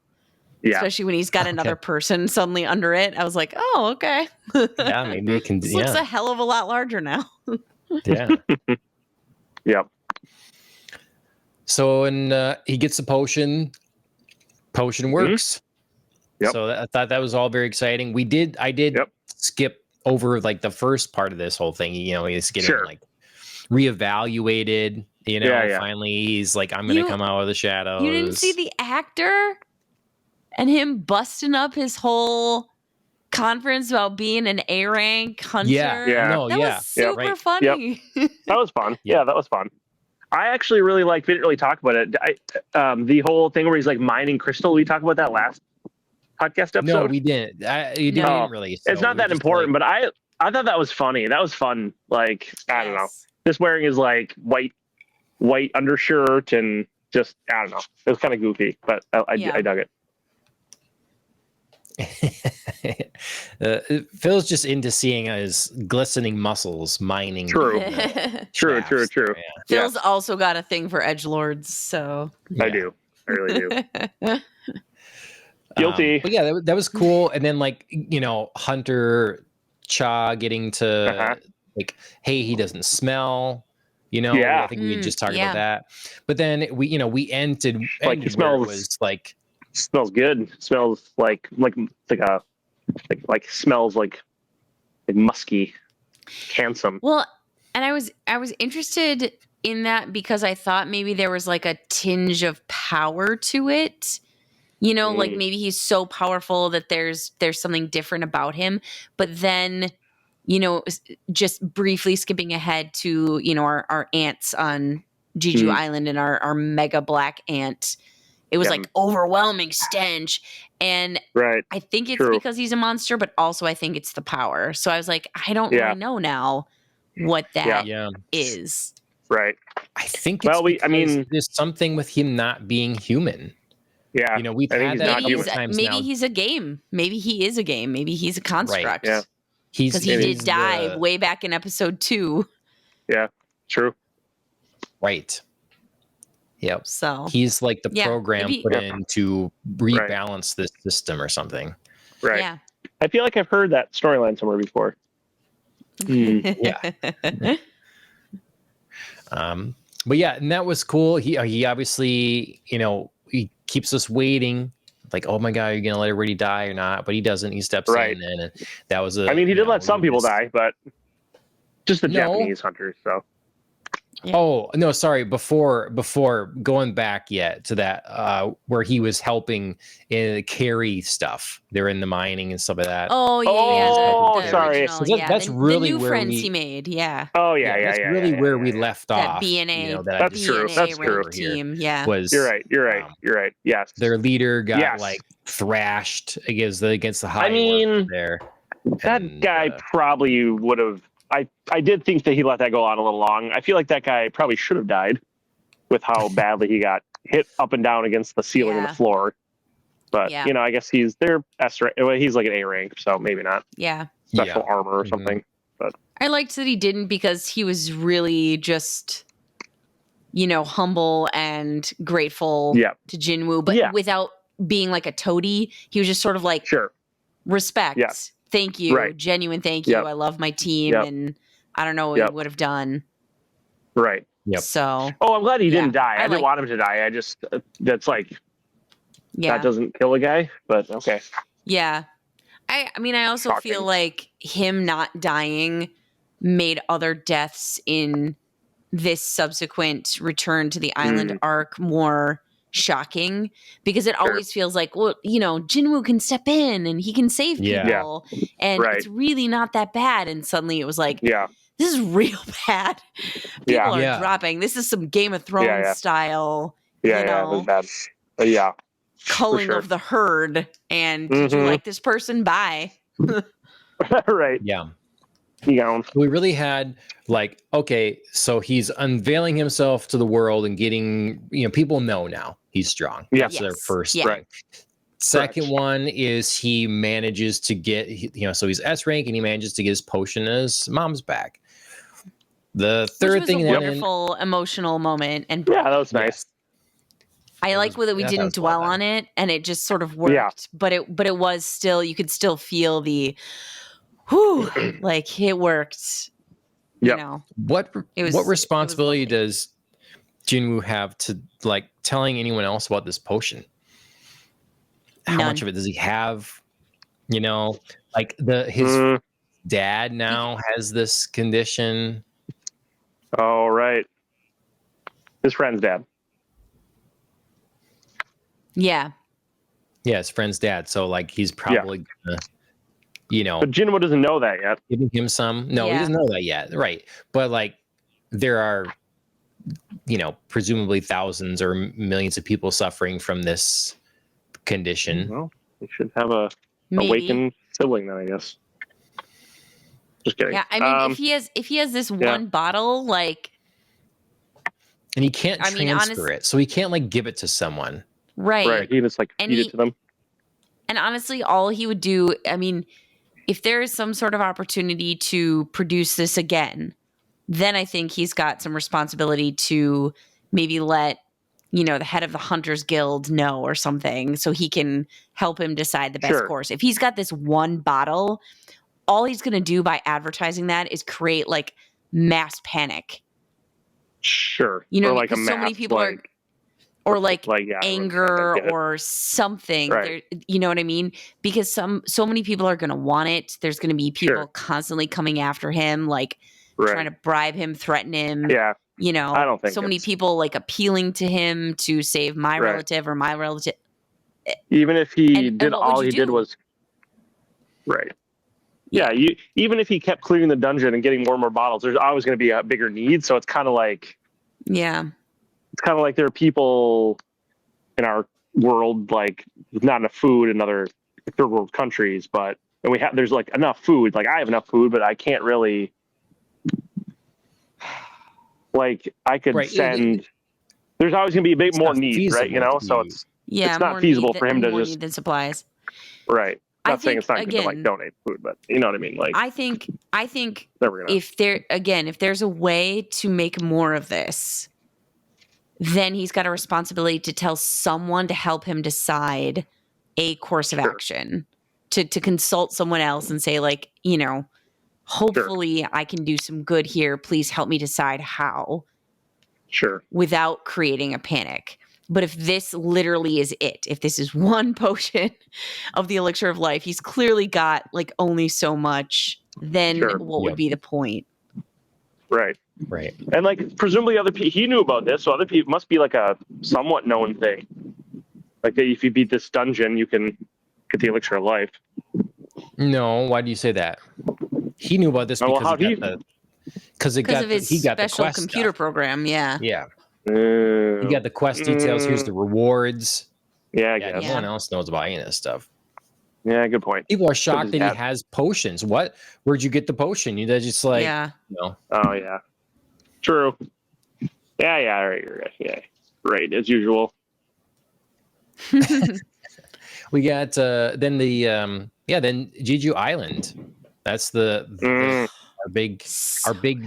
Yeah. Especially when he's got another person suddenly under it. I was like, oh, okay. Yeah, maybe it can. This looks Yeah, a hell of a lot larger now. yeah. Yep. So and he gets the potion. Potion works. Yep. So I thought that was all very exciting. I did Yep. skip over like the first part of this whole thing. He's getting Sure. like reevaluated. Yeah. Finally he's like, I'm gonna You- come out of the shadows. You didn't see the actor and him busting up his whole conference about being an A rank hunter. Yeah. Yeah. No. That yeah. was super right. funny. That was fun. Yeah. Yeah, that was fun. I actually really like. We didn't really talk about it. The whole thing where he's like mining crystal. We talked about that last podcast episode. No, we didn't. You No. didn't really. It's so not we that just, important, like- but I thought that was funny. That was fun. Like I don't know, Yes. just wearing his like white undershirt and just I don't know. It was kind of goofy, but I Yeah. dug it. Phil's just into seeing his glistening muscles mining. True. the True. shafts. True. Yeah. Phil's also got a thing for edgelords, so I Yeah. do. I really do. Guilty. But yeah, that was cool. And then like, Hunter Cha getting to Uh-huh. like, hey, he doesn't smell. Yeah. I think we just talked yeah. about that. But then we ended Like, it where it smells- was like Smells good. Smells like smells like musky, handsome. well, and I was interested in that because I thought maybe there was like a tinge of power to it. Like Mm. maybe he's so powerful that there's something different about him. But then, just briefly skipping ahead to, our ants on Jeju Mm. Island and our mega black ant. It was Yeah. like overwhelming stench. And Right. I think it's True. because he's a monster, but also I think it's the power. So I was like, I don't Yeah. really know now what that yeah. is. Right. I think Well, it's I mean- because there's something with him not being human. Yeah. We've I think had he's that a not couple Maybe, human. times maybe now. he's a game. Maybe he is a game. Maybe he's a construct. Yeah. Because he he's did die the- way back in episode 2. True. right. Yep. So He's like the Yeah, program maybe- put Yeah. in to rebalance this system or something. Right. yeah. I feel like I've heard that storyline somewhere before. Yeah. But yeah, and that was cool. He obviously, he keeps us waiting. Like, oh my god, are you gonna let everybody die or not? But he doesn't. He steps Right. in, and that was I mean, he did let some people die, but just the No. Japanese hunters. So Yeah. Oh no, sorry. Before going back yet to that, where he was helping carry stuff. They're in the mining and stuff like that. Oh yeah, Oh, the sorry. original, So that's the really new where friends we- he made. Yeah, that's that's really where we left that off. BNA, that I That's just true. BNA That's rank true. team. Yeah, was You're right. um, You're right. Yes. their leader got Yes. like thrashed against the high mean, orc there. That And, guy probably would have. I did think that he let that go on a little long. I feel like that guy probably should have died with how badly he got hit up and down against the ceiling and Yeah. the floor. But Yeah. I guess he's their S rank. Well, he's like an A rank, so maybe not yeah. special yeah. armor or Mhm. something. I liked that he didn't because he was really just, humble and grateful Yeah. to Jinwoo, but Yeah. without being like a toady. He was just sort of like Sure. respect. Yeah. Thank you. Right. Genuine thank you. Yep. I love my team Yep. and I don't know what Yep. he would have done. Right. Yep. So Oh, I'm glad he Yeah, didn't die. I I didn't like- want him to die. I just that's like yeah. that doesn't kill a guy. But okay. Yeah. I mean, I also Shocking. feel like him not dying made other deaths in this subsequent return to the island Mm. arc more shocking because it Sure. always feels like, well, Jinwoo can step in and he can save Yeah. people and Right. it's really not that bad. And suddenly it was like, Yeah. this is real bad. People Yeah. are Yeah. dropping. This is some Game of Thrones yeah. style Yeah. You Yeah. know. It was bad. Yeah. culling sure. of the herd. And did you Mhm. like this person? Bye. Right. Yeah. We We really had like, okay, so he's unveiling himself to the world and getting, people know now he's strong. Yeah. That's their Yes. first Yeah. thing. Right. Second Correct. one is he manages to get, so he's S rank and he manages to get his potion and his mom's back. The Which third was thing a that wonderful emotional moment. And Yeah, that was nice. I It like was- that we yeah, that didn't was well dwell done. on it and it just sort of worked. Yeah. But it was still, you could still feel the whew, like it worked. Yep. What It was- what it was responsibility lovely. does Jinwoo have to like telling anyone else about this potion? How None. much of it does he have? Like his Mm, dad now has this condition. oh, right. His friend's dad. Yeah. Yeah, his friend's dad. So like he's probably gonna, But Jinwoo doesn't know that yet. giving him some. No, he Yeah. doesn't know that yet. Right. But like there are presumably thousands or millions of people suffering from this condition. Well, we should have a Maybe. awakened sibling then, I guess. Just kidding. Yeah, I mean, if he has this one bottle, like, and he can't I mean, transfer it, so he can't like give it to someone. Right. He just like And feed it to them. And honestly, all he would do, I mean, if there is some sort of opportunity to produce this again, then I think he's got some responsibility to maybe let, the head of the Hunters Guild know or something so he can help him decide the best course. If he's got this one bottle, all he's going to do by advertising that is create like mass panic. Sure. Or like a mass, so many people like, are, or like yeah, anger or something. Right. You know what I mean? Because so many people are going to want it. There's going to be people constantly coming after him, like trying to bribe him, threaten him. Yeah. I don't think so many people like appealing to him to save my relative or my relative. Even if he did, what all would he you did do? was Yeah, even if he kept clearing the dungeon and getting more and more bottles, there's always going to be a bigger need. So it's kind of like, there are people in our world like with not enough food in other third world countries, but there's like enough food. Like I have enough food, but I can't really. Like I could send. There's always going to be a bit more need, right? So it's not feasible for him to just need than supplies. Right. Not saying think, it's not good to like donate food, but you know what I mean. Like I think if there's a way to make more of this, then he's got a responsibility to tell someone to help him decide a course of action, to consult someone else and say like, hopefully I can do some good here. Please help me decide how. Sure. Without creating a panic. But if this literally is it, if this is one potion of the elixir of life, he's clearly got like only so much, then what would be the point? Right. Right. And like presumably other people, he knew about this, so other people must be like a somewhat known thing. Like that if you beat this dungeon, you can get the elixir of life. No, why do you say that? He knew about this because he got the special quest computer stuff. program. Yeah. Yeah. You got the quest details. Here's the rewards. Yeah, no one else knows about any of this stuff. Yeah, good point. People are shocked that he has potions. What? Where'd you get the potion? You just like, Oh yeah, true. Yeah, right. You're right. Yeah, right as usual. We got then then Jeju Island. That's our big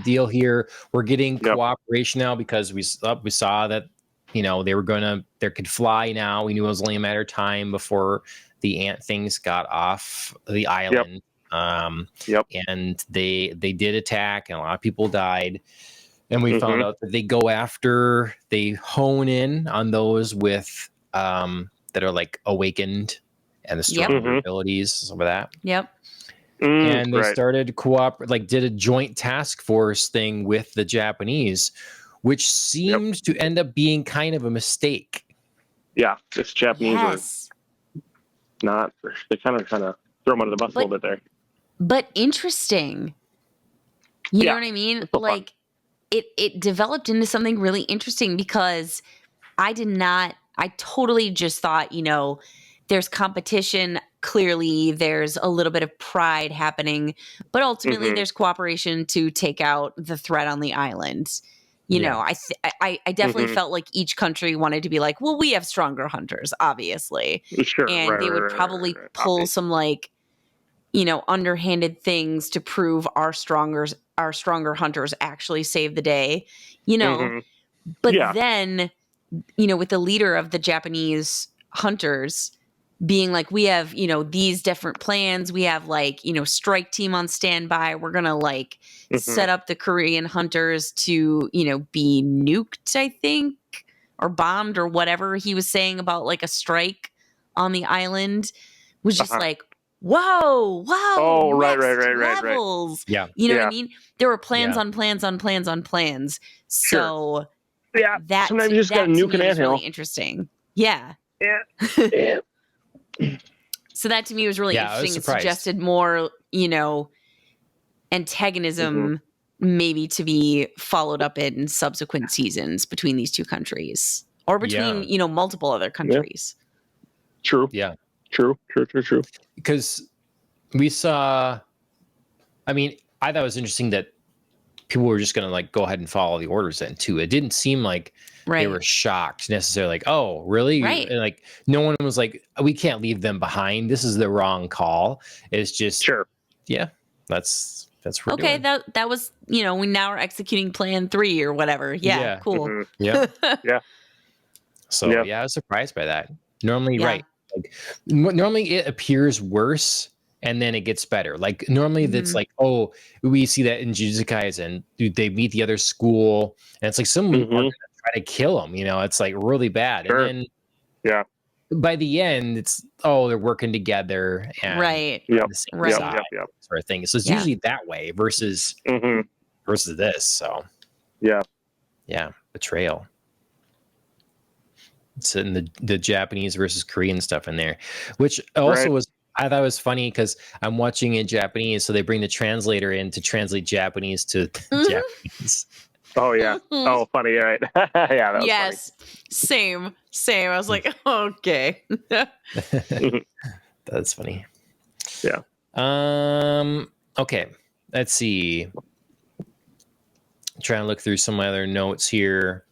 deal here. We're getting cooperation now because we saw that they could fly now. We knew it was only a matter of time before the ant things got off the island. And they did attack, and a lot of people died. And we found out that they hone in on those with that are like awakened and the stronger abilities, some of that. Yep. And they started did a joint task force thing with the Japanese, which seemed to end up being kind of a mistake. Yeah, this Japanese are not. They kind of throw them under the bus a little bit there. But interesting. You know what I mean? Like it developed into something really interesting because I totally just thought, there's competition. Clearly, there's a little bit of pride happening, but ultimately there's cooperation to take out the threat on the island. I definitely felt like each country wanted to be like, well, we have stronger hunters, obviously. Sure, and they would probably pull some like, underhanded things to prove our stronger hunters actually save the day, But then, with the leader of the Japanese hunters being like, we have, these different plans. We have like, strike team on standby. We're going to set up the Korean hunters to, be nuked, I think, or bombed or whatever he was saying about like a strike on the island was just like, whoa. Oh, right. Levels. Yeah. You know what I mean? There were plans on plans on plans on plans. So that sometimes you just got to nuke an anthill. Really interesting. Yeah. Yeah. So that to me was really interesting. It suggested more, antagonism maybe to be followed up in subsequent seasons between these two countries or between, multiple other countries. True. Yeah. True. Because we saw, I thought it was interesting that people were just going to like go ahead and follow the orders then too. It didn't seem like they were shocked necessarily, like, oh, really? Right. And like no one was like, we can't leave them behind. This is the wrong call. It's just, Sure. Yeah, that's what we're Okay, doing. that was, we now are executing plan 3 or whatever. Yeah. Cool. Mhm. Yeah. Yeah. So Yeah. I was surprised by that. Normally, Yeah. right. Like, normally it appears worse and then it gets better. Like normally that's like, oh, we see that in Jujutsu Kaisen, they meet the other school and it's like someone are gonna try to kill them. It's like really bad. Sure. And then by the end, it's they're working together and Right. on the same Right. side, sort of thing. So it's usually that way versus this. So yeah, betrayal. It's in the Japanese versus Korean stuff in there, which also was, I thought it was funny because I'm watching in Japanese, so they bring the translator in to translate Japanese to Japanese. Oh yeah. Oh, funny. Right. Yeah. That was Same. I was like, okay. That's funny. Yeah. Okay. Let's see. Trying to look through some other notes here.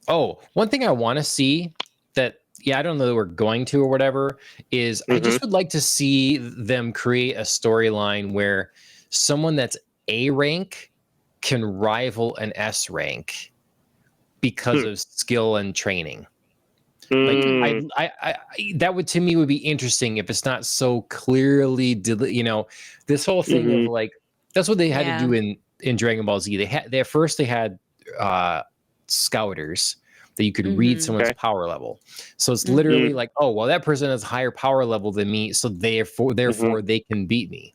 Oh, one thing I want to see that, I don't know that we're going to or whatever, is I just would like to see them create a storyline where someone that's A rank can rival an S rank because of skill and training. Like I that would, to me, would be interesting if it's not so clearly, this whole thing of like, that's what they had to do in Dragon Ball Z. They had scouters that you could read someone's power level. So it's literally like, oh, well, that person has a higher power level than me, so therefore they can beat me.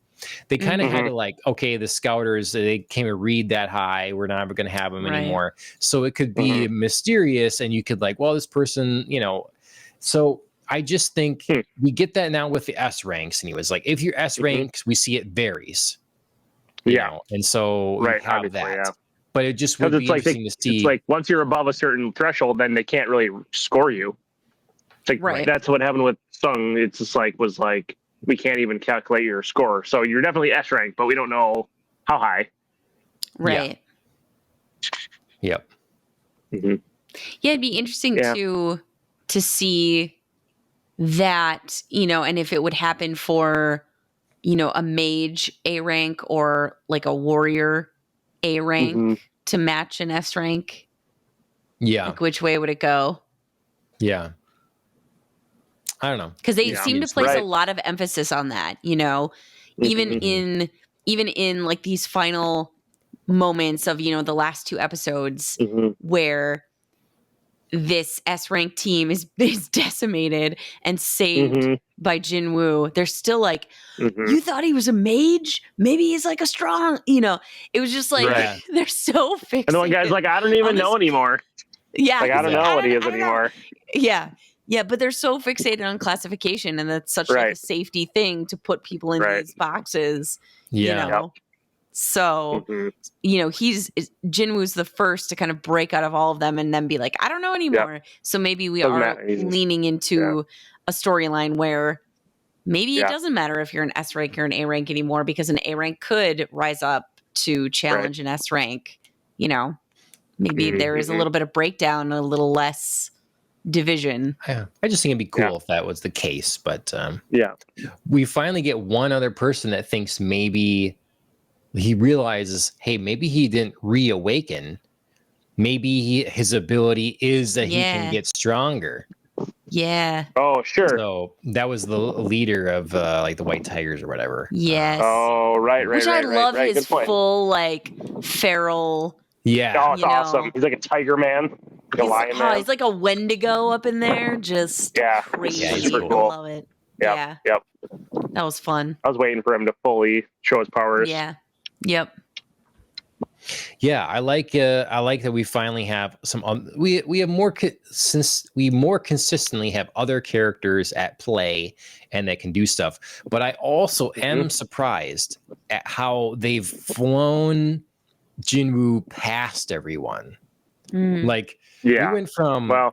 They kind of had to like, okay, the scouters, they can't read that high. We're not going to have them anymore. So it could be mysterious and you could like, well, this person, so I just think we get that now with the S ranks anyways. Like if you're S ranks, we see it varies. And so you have that. Yeah. But it just would be interesting to see. It's like once you're above a certain threshold, then they can't really score you. It's like that's what happened with Sung. It's just like we can't even calculate your score. So you're definitely S rank, but we don't know how high. Right. Yep. Yeah, it'd be interesting to see that, and if it would happen for, a mage A rank or like a warrior A rank to match an S rank. Yeah. Like which way would it go? Yeah. I don't know. Because they seem to place a lot of emphasis on that, even in like these final moments of, the last 2 episodes where this S rank team is decimated and saved by Jinwoo. They're still like, you thought he was a mage? Maybe he's like a strong, it was just like, they're so fixated. And the one guy's like, I don't even know anymore. Yeah. Like, I don't know what he is anymore. Yeah. Yeah, but they're so fixated on classification, and that's such like a safety thing to put people in these boxes. So, Jinwoo's the first to kind of break out of all of them and then be like, I don't know anymore. So maybe we are leaning into a storyline where maybe it doesn't matter if you're an S rank or an A rank anymore, because an A rank could rise up to challenge an S rank. Maybe there is a little bit of breakdown, a little less division. Yeah. I just think it'd be cool if that was the case. But we finally get one other person that thinks maybe he realizes, hey, maybe he didn't reawaken. Maybe his ability is that he can get stronger. Yeah. Oh, sure. So that was the leader of like the White Tigers or whatever. Yes. Oh, right. Which I love his full like feral. Yeah. Oh, it's awesome. He's like a tiger man. Like a lion man. He's like a Wendigo up in there. Just crazy. Yeah, super I cool. love it. Yep. That was fun. I was waiting for him to fully show his powers. Yeah. Yep. Yeah, I like that we finally have some. We have more since we more consistently have other characters at play and that can do stuff. But I also am surprised at how they've flown Jinwoo past everyone. Mm. Like Yeah. we went from Well-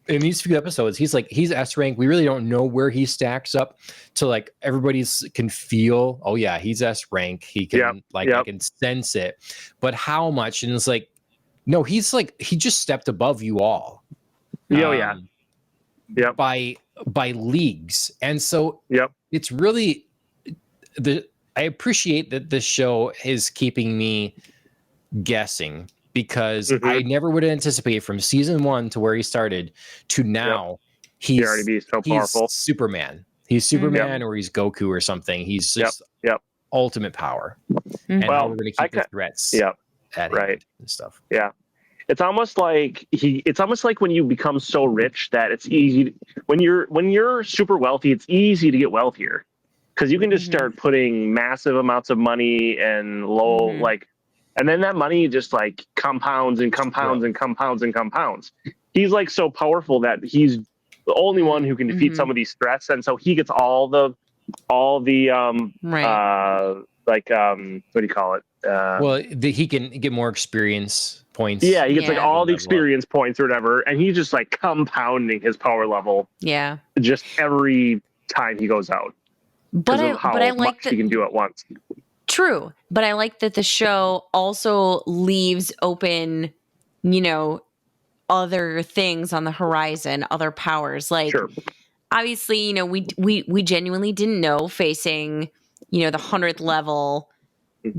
in these few episodes, he's S rank. We really don't know where he stacks up to like everybody's can feel, oh yeah, he's S rank. He can I can sense it. But how much? And it's like, no, he just stepped above you all. Yeah. Yep. By leagues. And so Yep. it's really I appreciate that this show is keeping me guessing, because I never would anticipate from season 1 to where he started to now he's already be so powerful. Superman. He's Superman or he's Goku or something. He's just ultimate power. And Well, how we're going to keep the threats at hand and stuff. Yeah. It's almost like when you become so rich that it's easy when you're super wealthy, it's easy to get wealthier because you can just start putting massive amounts of money and and then that money just like compounds and compounds and compounds and compounds. He's like so powerful that he's the only one who can defeat some of these threats, and so he gets all the what do you call it? He can get more experience points. Yeah, he gets like all the experience points or whatever, and he's just like compounding his power level. Yeah, just every time he goes out. But I like that he can do at once. True, but I like that the show also leaves open, other things on the horizon, other powers. Like, obviously, we genuinely didn't know facing, the 100th level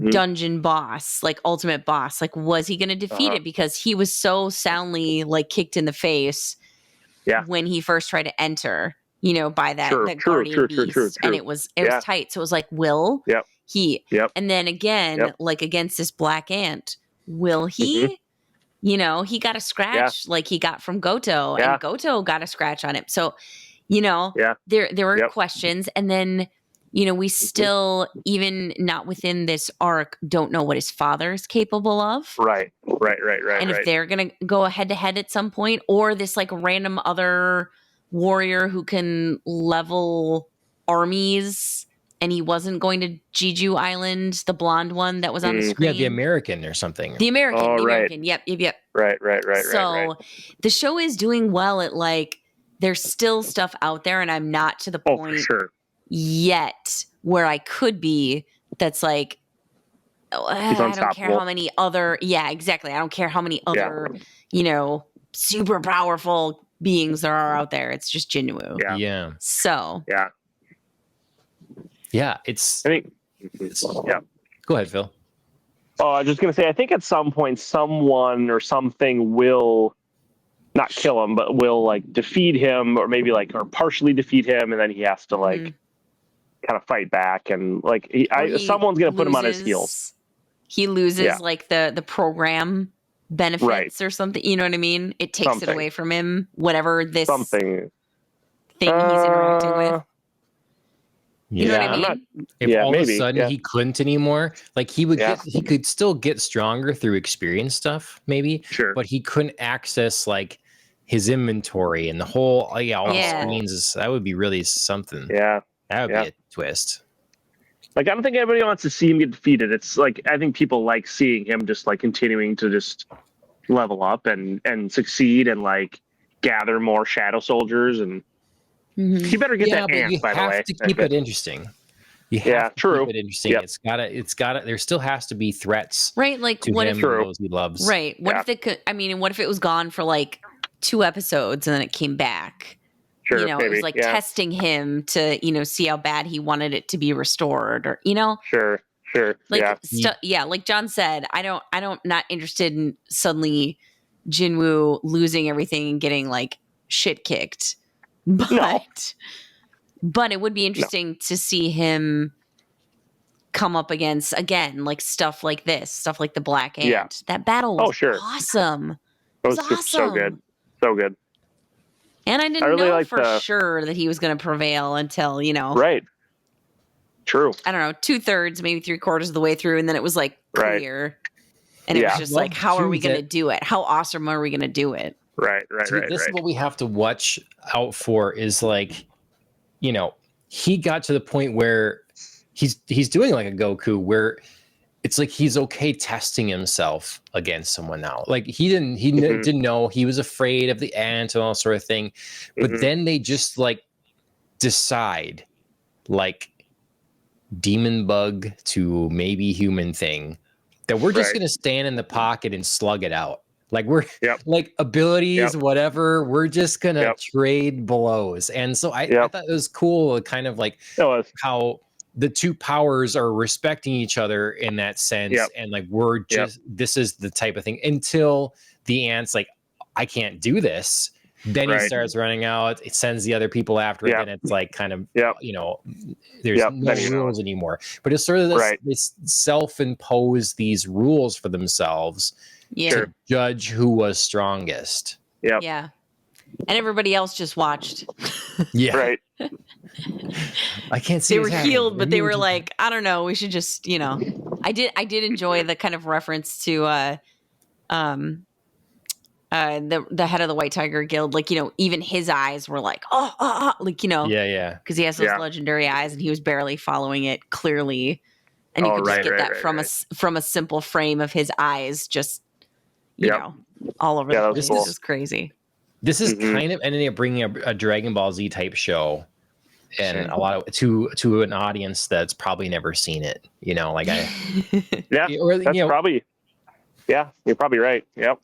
dungeon boss, like ultimate boss. Like, was he going to defeat it? Because he was so soundly like kicked in the face when he first tried to enter, by that guardian beast, and it was tight. So it was like, will he? And then again, like against this black ant, will he? He got a scratch like he got from Goto, and Goto got a scratch on him. So, there were questions, and then we still, even not within this arc, don't know what his father's capable of. Right. And if they're gonna go head to head at some point, or this like random other warrior who can level armies, and he wasn't going to Jeju Island, the blonde one that was on the screen. Yeah, the American or something. The American. Yep. Right. So the show is doing well at like, there's still stuff out there, and I'm not to the point yet where I could be. That's like, I don't care how many other. Yeah, exactly. I don't care how many other, super powerful beings there are out there. It's just Jinwoo. Yeah. So. Yeah, Go ahead, Phil. Oh, I was just gonna say, I think at some point, someone or something will not kill him, but will like defeat him, or maybe like or partially defeat him, and then he has to like kind of fight back, and like someone's gonna put him on his heels. He loses like the program benefits or something. You know what I mean? It takes it away from him. Whatever this thing he's interacting with. You know what I mean? If all of a sudden he couldn't anymore, like he could still get stronger through experience stuff, maybe. But he couldn't access like his inventory and the whole the screens. That would be really something. Yeah. That would be a twist. Like, I don't think everybody wants to see him get defeated. It's like, I think people like seeing him just like continuing to just level up and succeed and like gather more shadow soldiers, and he better get that ant, by the way. You have to keep it interesting. You have to keep it interesting. It's gotta there still has to be threats. Right. Like to what him if and those he loves. Right. What if what if it was gone for like 2 episodes and then it came back? Maybe. It was like testing him to, see how bad he wanted it to be restored, or, Sure. Like, like John said, I'm not interested in suddenly Jinwoo losing everything and getting like shit kicked. But it would be interesting to see him come up against, again, like stuff like this, stuff like the Black Ant. Yeah. That battle was awesome. It was awesome. So good. So good. And I didn't know for sure that he was going to prevail until, Right. True. I don't know, 2/3, maybe 3/4 of the way through. And then it was like clear. And it was just like, how are we going to do it? How awesome are we going to do it? Right. This is what we have to watch out for, is like, he got to the point where he's doing like a Goku, where it's like he's okay testing himself against someone now. Like he didn't know, he was afraid of the ant and all sort of thing. But then they just like decide, like demon bug to maybe human thing, that we're just gonna stand in the pocket and slug it out. Like we're like abilities, whatever. We're just gonna trade blows. And so I thought it was cool, kind of like how the two powers are respecting each other in that sense. And like we're just this is the type of thing until the ant's like, I can't do this. Then he starts running out. It sends the other people after it, and it's like kind of you know, there's no rules anymore. But it's sort of this self-impose these rules for themselves to judge who was strongest. Yeah. And everybody else just watched. Right. I can't see. They were healed, but they were like, I don't know. We should just, you know. I did enjoy the kind of reference to the head of the White Tiger Guild. Like, you know, even his eyes were like, like, you know, because he has those legendary eyes, and he was barely following it clearly, and you could just get that from a simple frame of his eyes, just you know, all over the place. This is crazy. This is kind of ending up bringing a Dragon Ball Z type show, and a lot of to an audience that's probably never seen it. You know, like probably. Yeah, you're probably right. Yep.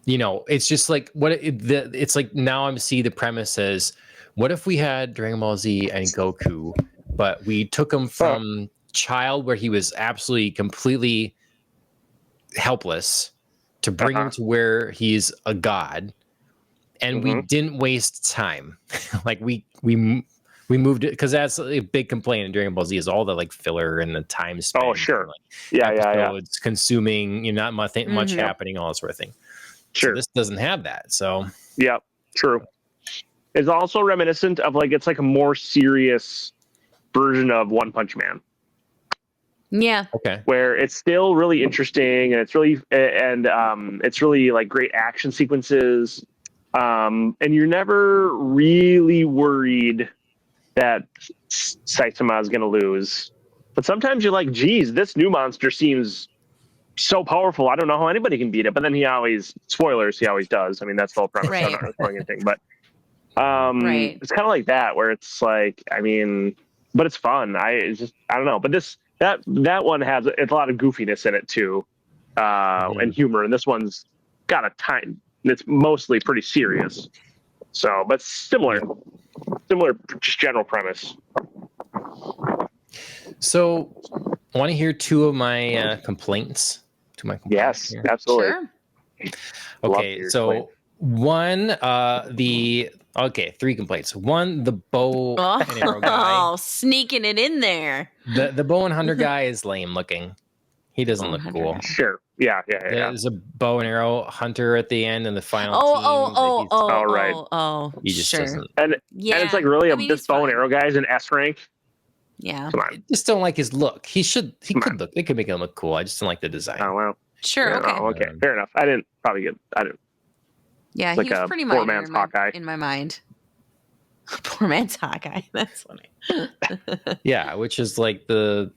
You know, it's just like it's like now I'm see the premise as, what if we had Dragon Ball Z and Goku, but we took him from child where he was absolutely completely helpless to bring him to where he's a god, and we didn't waste time. Like we moved it, because that's a big complaint in Dragon Ball Z is all the like filler and the time spent. Oh sure, like, It's consuming. You're not much happening, all that sort of thing. Sure, so this doesn't have that. So true. It's also reminiscent of like, it's like a more serious version of One Punch Man. Yeah. Okay. Where it's still really interesting, and it's really it's really like great action sequences, and you're never really worried that Saitama is going to lose. But sometimes you're like, geez, this new monster seems so powerful. I don't know how anybody can beat it. But then he always does. I mean, that's the whole premise. I'm not really throwing anything, but it's kind of like that, where it's like, I mean, but it's fun. I don't know. But that one has a lot of goofiness in it too, and humor. And this one's got a time. It's mostly pretty serious. So, but similar, just general premise. So, I want to hear two of my complaints. Yes, here. Absolutely. Sure. Okay, so one, three complaints. One, the bow and arrow guy. Oh, sneaking it in there. The bow and hunter guy is lame looking. He doesn't look cool. Sure. Yeah. There's a bow and arrow hunter at the end in the final team. He just doesn't. And it's like really this bow and arrow guy is an S rank. Yeah. Come on. I just don't like his look. He could look. They could make him look cool. I just don't like the design. Oh well. Sure. Yeah, okay. Oh, okay. Fair enough. I didn't. Yeah, like he was pretty minor Hawkeye in my mind. Poor man's Hawkeye. That's funny. Yeah, which is like the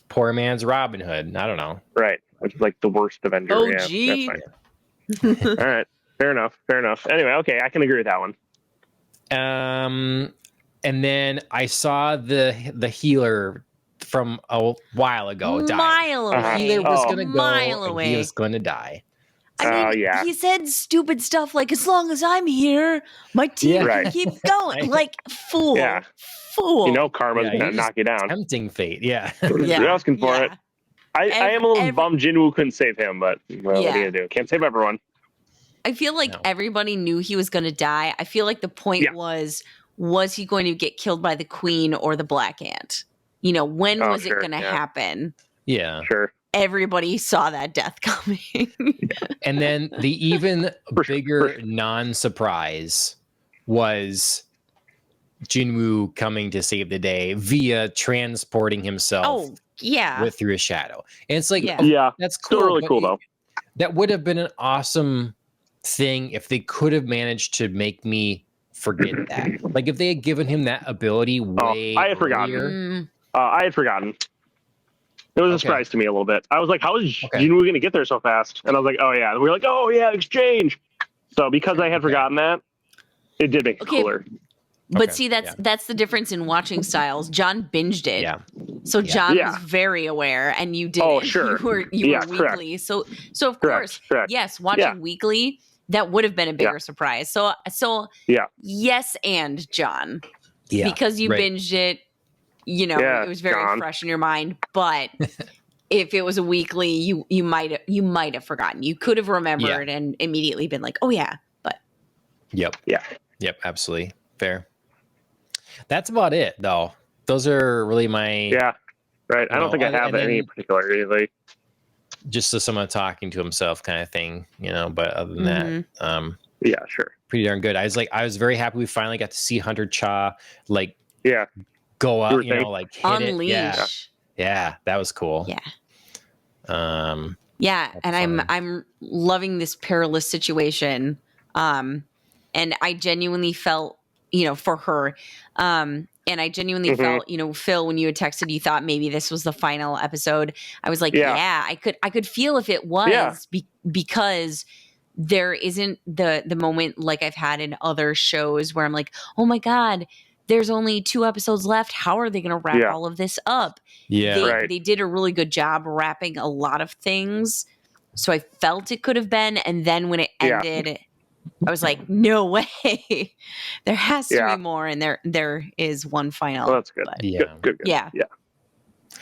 poor man's Robin Hood. I don't know. Right. Which is like the worst Avenger. Oh, yeah, gee. That's fine. All right. Fair enough. Anyway, okay, I can agree with that one. And then I saw the healer from a while ago die. Mile away. The healer was going to go. Mile away. He was going to die. I mean, he said stupid stuff like, as long as I'm here, my team can keep going. Like, fool. Yeah. Fool. You know karma's going to knock you down. Tempting fate, yeah. You're asking for it. I am a little bummed Jinwoo couldn't save him, but what are you going to do? Can't save everyone. I feel like everybody knew he was going to die. I feel like the point was he going to get killed by the queen or the black ant? You know, when was it going to happen? Yeah. Sure. Everybody saw that death coming. And then the even bigger non-surprise was Jinwoo coming to save the day via transporting himself through a shadow. And it's like, that's cool. Still really cool, though. That would have been an awesome thing if they could have managed to make me forget that. Like if they had given him that ability way I had forgotten. I had forgotten. It was a Okay. surprise to me a little bit. I was like, how is Okay. Jinwoo going to get there so fast? And I was like, oh, yeah. And we were like, oh, yeah, exchange. So because I had Okay. forgotten that, it did make it Okay. cooler. But Okay, see, that's the difference in watching styles. John binged it. Yeah. So Yeah. John Yeah. was very aware, and you didn't. Oh, sure. You were Yes, correct. weekly. So of Correct, course, correct. yes, watching weekly, that would have been a bigger surprise. So Yeah. yes, and John, Yeah. because you right. binged it, Yeah, it was very John. fresh in your mind. But if it was a weekly, you might have forgotten. You could have remembered and immediately been like, oh yeah. But Yep. Yeah. Yep. Absolutely. Fair. That's about it, though. Those are really my Yeah. Right. I don't think I and have any then particular really. just someone talking to himself kind of thing, But other than Mhm. that, Yeah, sure. pretty darn good. I was very happy we finally got to see Hunter Cha like Yeah. go You out, were saying? like hit unleash. it. Yeah, that was cool. Yeah. That's And fun. I'm loving this perilous situation. And I genuinely felt, for her. And I genuinely Mhm. felt, Phil, when you had texted, you thought maybe this was the final episode. I was like, Yeah. yeah, I could feel if it was Yeah. because there isn't the moment like I've had in other shows where I'm like, oh my God, there's only 2 episodes left. How are they going to wrap Yeah. all of this up? Yeah. Right. They did a really good job wrapping a lot of things. So I felt it could have been. And then when it Yeah. ended, I was like, no way. There has to Yeah. be more. And there is one final. Well, that's good. but- Yeah. Good. Yeah.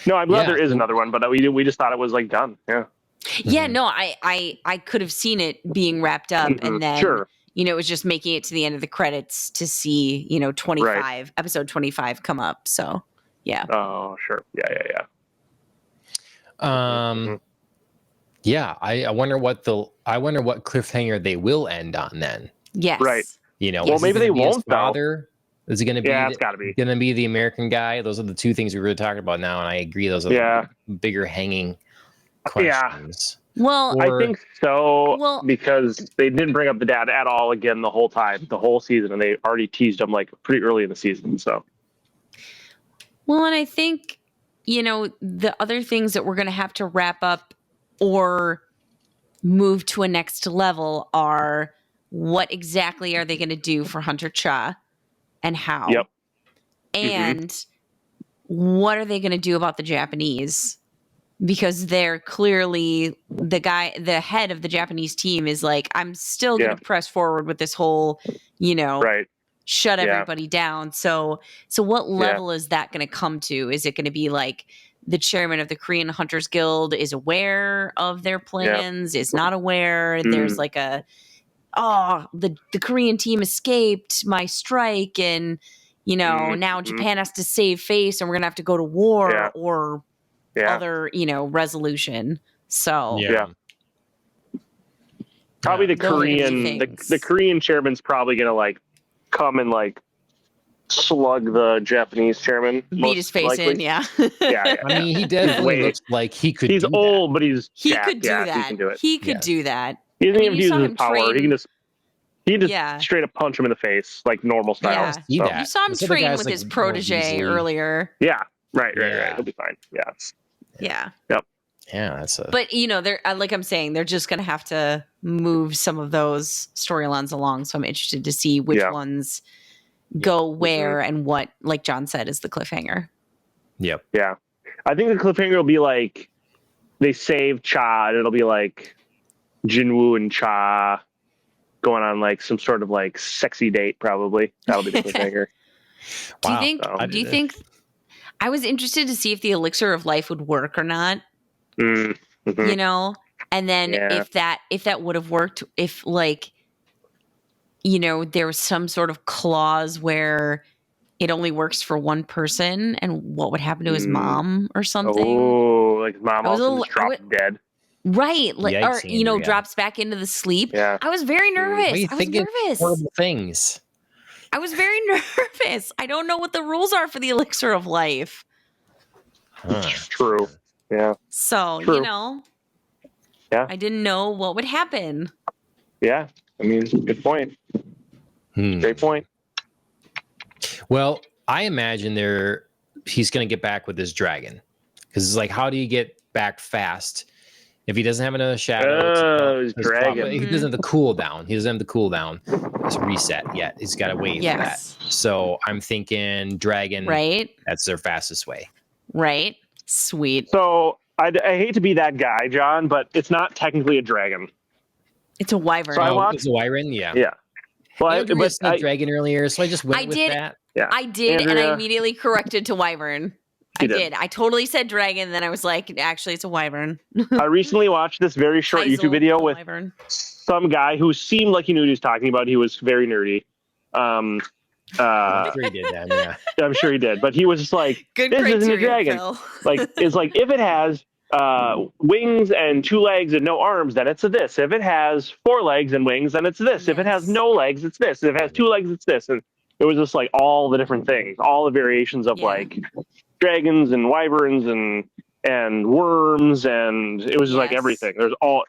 No, I'm glad Yeah. there is another one, but we just thought it was like done. Yeah. Yeah, Mhm. no, I could have seen it being wrapped up Mhm. and then Sure. it was just making it to the end of the credits to see, 25, episode 25 come up. So yeah. Oh, sure. Yeah. Um, yeah. I wonder what cliffhanger they will end on then. Yes. Right. Well, maybe they won't, though. Father? Is it going to be? Yeah, it's got to be. Going to be the American guy? Those are the 2 things we were talking about now, and I agree. Those are Yeah. the bigger hanging Yeah. questions. Well, Or- I think so Well- because they didn't bring up the dad at all again the whole time, the whole season, and they already teased him like pretty early in the season. So well, and I think, the other things that we're going to have to wrap up or move to a next level are what exactly are they going to do for Hunter Cha and how? Yep. And what are they going to do about the Japanese? Because they're clearly the head of the Japanese team is like, I'm still going to press forward with this whole, right. shut Yeah. everybody down. So what level is that going to come to? Is it going to be like the chairman of the Korean Hunters Guild is aware of their plans, is not aware? There's like the Korean team escaped my strike and, now Japan has to save face and we're going to have to go to war or other, resolution. So Yeah. Probably the Those are the key Korean, things. the Korean chairman's probably gonna like come and like slug the Japanese chairman. beat his face in, yeah. Yeah. I mean, he definitely Wait. looks like he could. He's do that. old, but he's He jacked. could do Yeah, that. He can do it. He could Yeah. do that. He doesn't I even mean, you use saw his him power. train- He can just Yeah. straight up punch him in the face like normal style. Yeah. See So- that. You saw him This other train guy's, with like, his more protege easily- earlier. Yeah. Right. Yeah. He'll be fine. Yeah. Yeah. Yeah, that's a. But they're like I'm saying, they're just gonna have to move some of those storylines along. So I'm interested to see which Yeah. ones go where and what, like John said, is the cliffhanger. Yep. Yeah. I think the cliffhanger will be like they save Cha, and it'll be like Jinwoo and Cha going on like some sort of like sexy date. Probably that'll be the cliffhanger. Do you Wow. think? So- Do you think? I was interested to see if the elixir of life would work or not. Mm, mhm. And then Yeah. if that would have worked, if like there was some sort of clause where it only works for one person, and what would happen to his mom or something. Oh, like his mom I was a also little- just dropped dead. Right. Like, or, Yikes, Andrea. drops back into the sleep. Yeah. I was very nervous. Why are you I was thinking nervous. horrible things? I was very nervous. I don't know what the rules are for the elixir of life. Huh. True. Yeah. So, True. Yeah. I didn't know what would happen. Yeah. I mean, good point. Great point. Well, I imagine he's going to get back with his dragon. because it's like, how do you get back fast if he doesn't have another shadow? He's dragon. He doesn't have the cooldown. He doesn't have the cooldown. It's reset yet. He's got to wait for that. Yes. So I'm thinking dragon. Right. That's their fastest way. Right. Sweet. So I hate to be that guy, John, but it's not technically a dragon. It's a wyvern. So I watched- It's a wyvern. Yeah. Yeah. Well, Andrew said dragon earlier, so I just went with did. that. Yeah. I did, and I Andrea- immediately corrected to wyvern. I You did. did. I totally said dragon, then I was like, actually, it's a wyvern. I recently watched this very short Heisel, YouTube video with wyvern. some guy who seemed like he knew what he was talking about. He was very nerdy. I'm sure he did that. Yeah. I'm sure he did, but he was just like, Good this isn't a criteria, dragon. Phil. Like, it's like, if it has wings and 2 legs and no arms, then it's a this. If it has 4 legs and wings, then it's this. If it has Yes. no legs, it's this. If it has 2 legs, it's this. And it was just like all the different things, all the variations of Yeah. like dragons and wyverns and worms, and it was just like Yes. everything.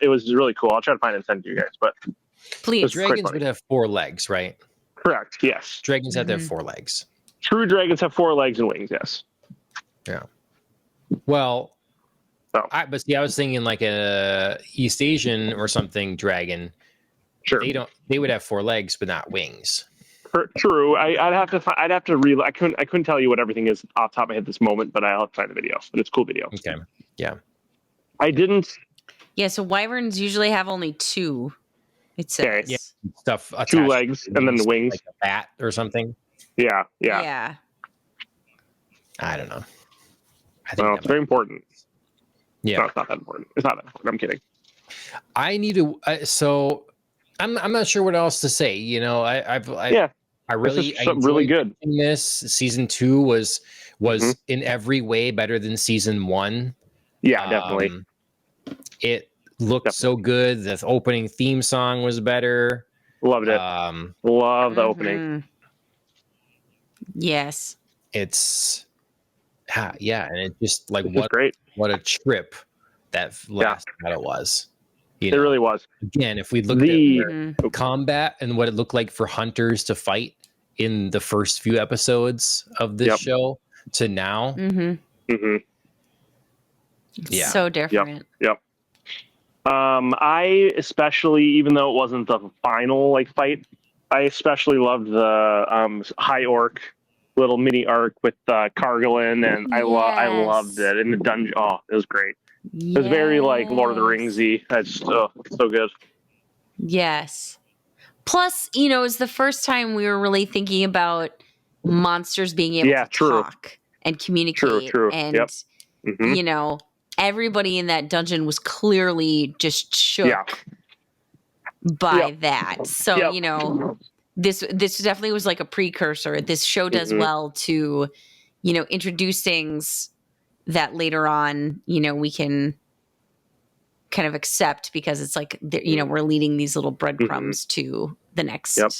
It was really cool. I'll try to find it and send it to you guys, but Please. It's quite Dragons funny. would have 4 legs, right? correct, yes. Dragons have to have Mhm. 4 legs. True dragons have 4 legs and wings, yes. Well, Oh. but see, I was thinking like a East Asian or something dragon. Sure. They would have 4 legs, but not wings. True. I'd have to read. I couldn't tell you what everything is off the top of my head this moment, but I'll have to find the video. But it's a cool video. Okay. I didn't. Yeah, so wyverns usually have only 2. It says. Okay. Yeah. Stuff 2 attached legs to and then the wings. like a bat or something. Yeah. Yeah. I don't know. I think Well, that it's very important. Yeah. No, it's not that important. It's not that important. I'm kidding. I need to. So I'm not sure what else to say. You know, I really This is really good. This season 2 was Mhm. in every way better than season 1. Yeah, definitely. It looked so good. The opening theme song was better. Loved it. Love the opening. Mhm. Yes. It's yeah, and it just like It was great. what a trip that last battle was. You It know, really was. again, if we looked The- at Mhm. combat and what it looked like for hunters to fight in the first few episodes of this Yep. show to now, Mhm. hmm Yeah. So different. I especially, even though it wasn't the final like fight, I especially loved the high orc little mini arc with Cargolin, and I loved it in the dungeon. Oh, it was great. It was very like Lord of the Ringsy. That's so good. Yes. Plus, it's the first time we were really thinking about monsters being able Yeah, to true. talk and communicate. True. And, Yep. hmm everybody in that dungeon was clearly just shook Yeah. by Yep. that. So, Yep. this definitely was like a precursor. This show does Mhm. well to, introduce things that later on, we can kind of accept because it's like, we're leading these little breadcrumbs to the next Yep.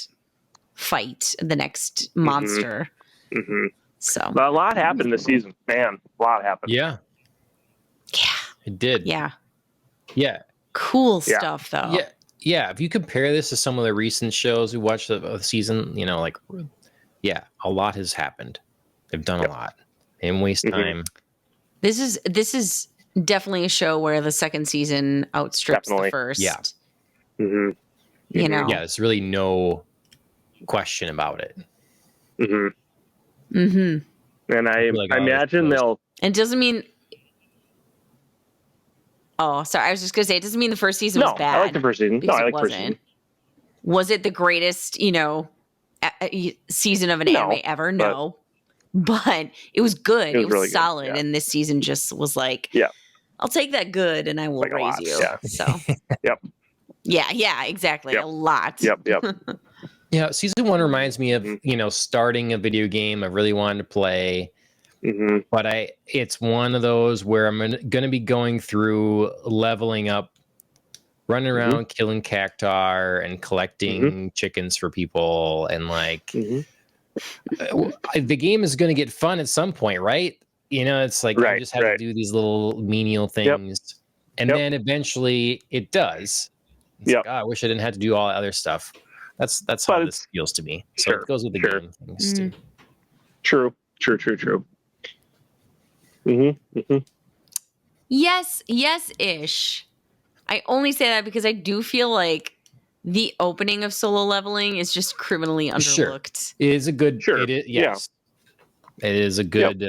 fight, the next monster. hmm So, But a lot happened this season, man. A lot happened. yeah, yeah, it did. yeah. Yeah. Cool Yeah. stuff, though. Yeah. If you compare this to some of the recent shows we watched of the season, a lot has happened. They've done Yep. a lot and waste Mhm. time. This is definitely a show where the second season outstrips Definitely. the first. Yeah. hmm You know. Yeah, there's really no question about it. hmm Mm-hmm. And I feel like all this imagine shows- they'll. It doesn't mean. Oh, sorry. I was just gonna say it doesn't mean the first season No, was bad. I like the first season. No, because I it like the first season. wasn't. Was it the greatest, season of an No, anime ever? No, but it was good. It It was was, really good, solid, yeah. and this season just was like, Yeah. I'll take that good, and I will Like a raise lot, you. yeah. So, Yep. yeah, exactly, Yep. a lot. Yep. Yeah, season 1 reminds me of, Mhm. Starting a video game I really wanted to play, hmm but it's one of those where I'm going to be going through leveling up, running around killing cactuar and collecting chickens for people, and like hmm the game is going to get fun at some point, right? It's like I Right, just have to right. do these little menial things, and Yep. then eventually it does. It's Yep. like, I wish I didn't have to do all that other stuff. That's But how it's- this feels to me. So Sure, it goes with the sure. game things too. Mm. True. hmm Yes-ish. I only say that because I do feel like the opening of Solo Leveling is just criminally Sure. underlooked. It is a good. Sure. It is, Yeah. yes. It is a good.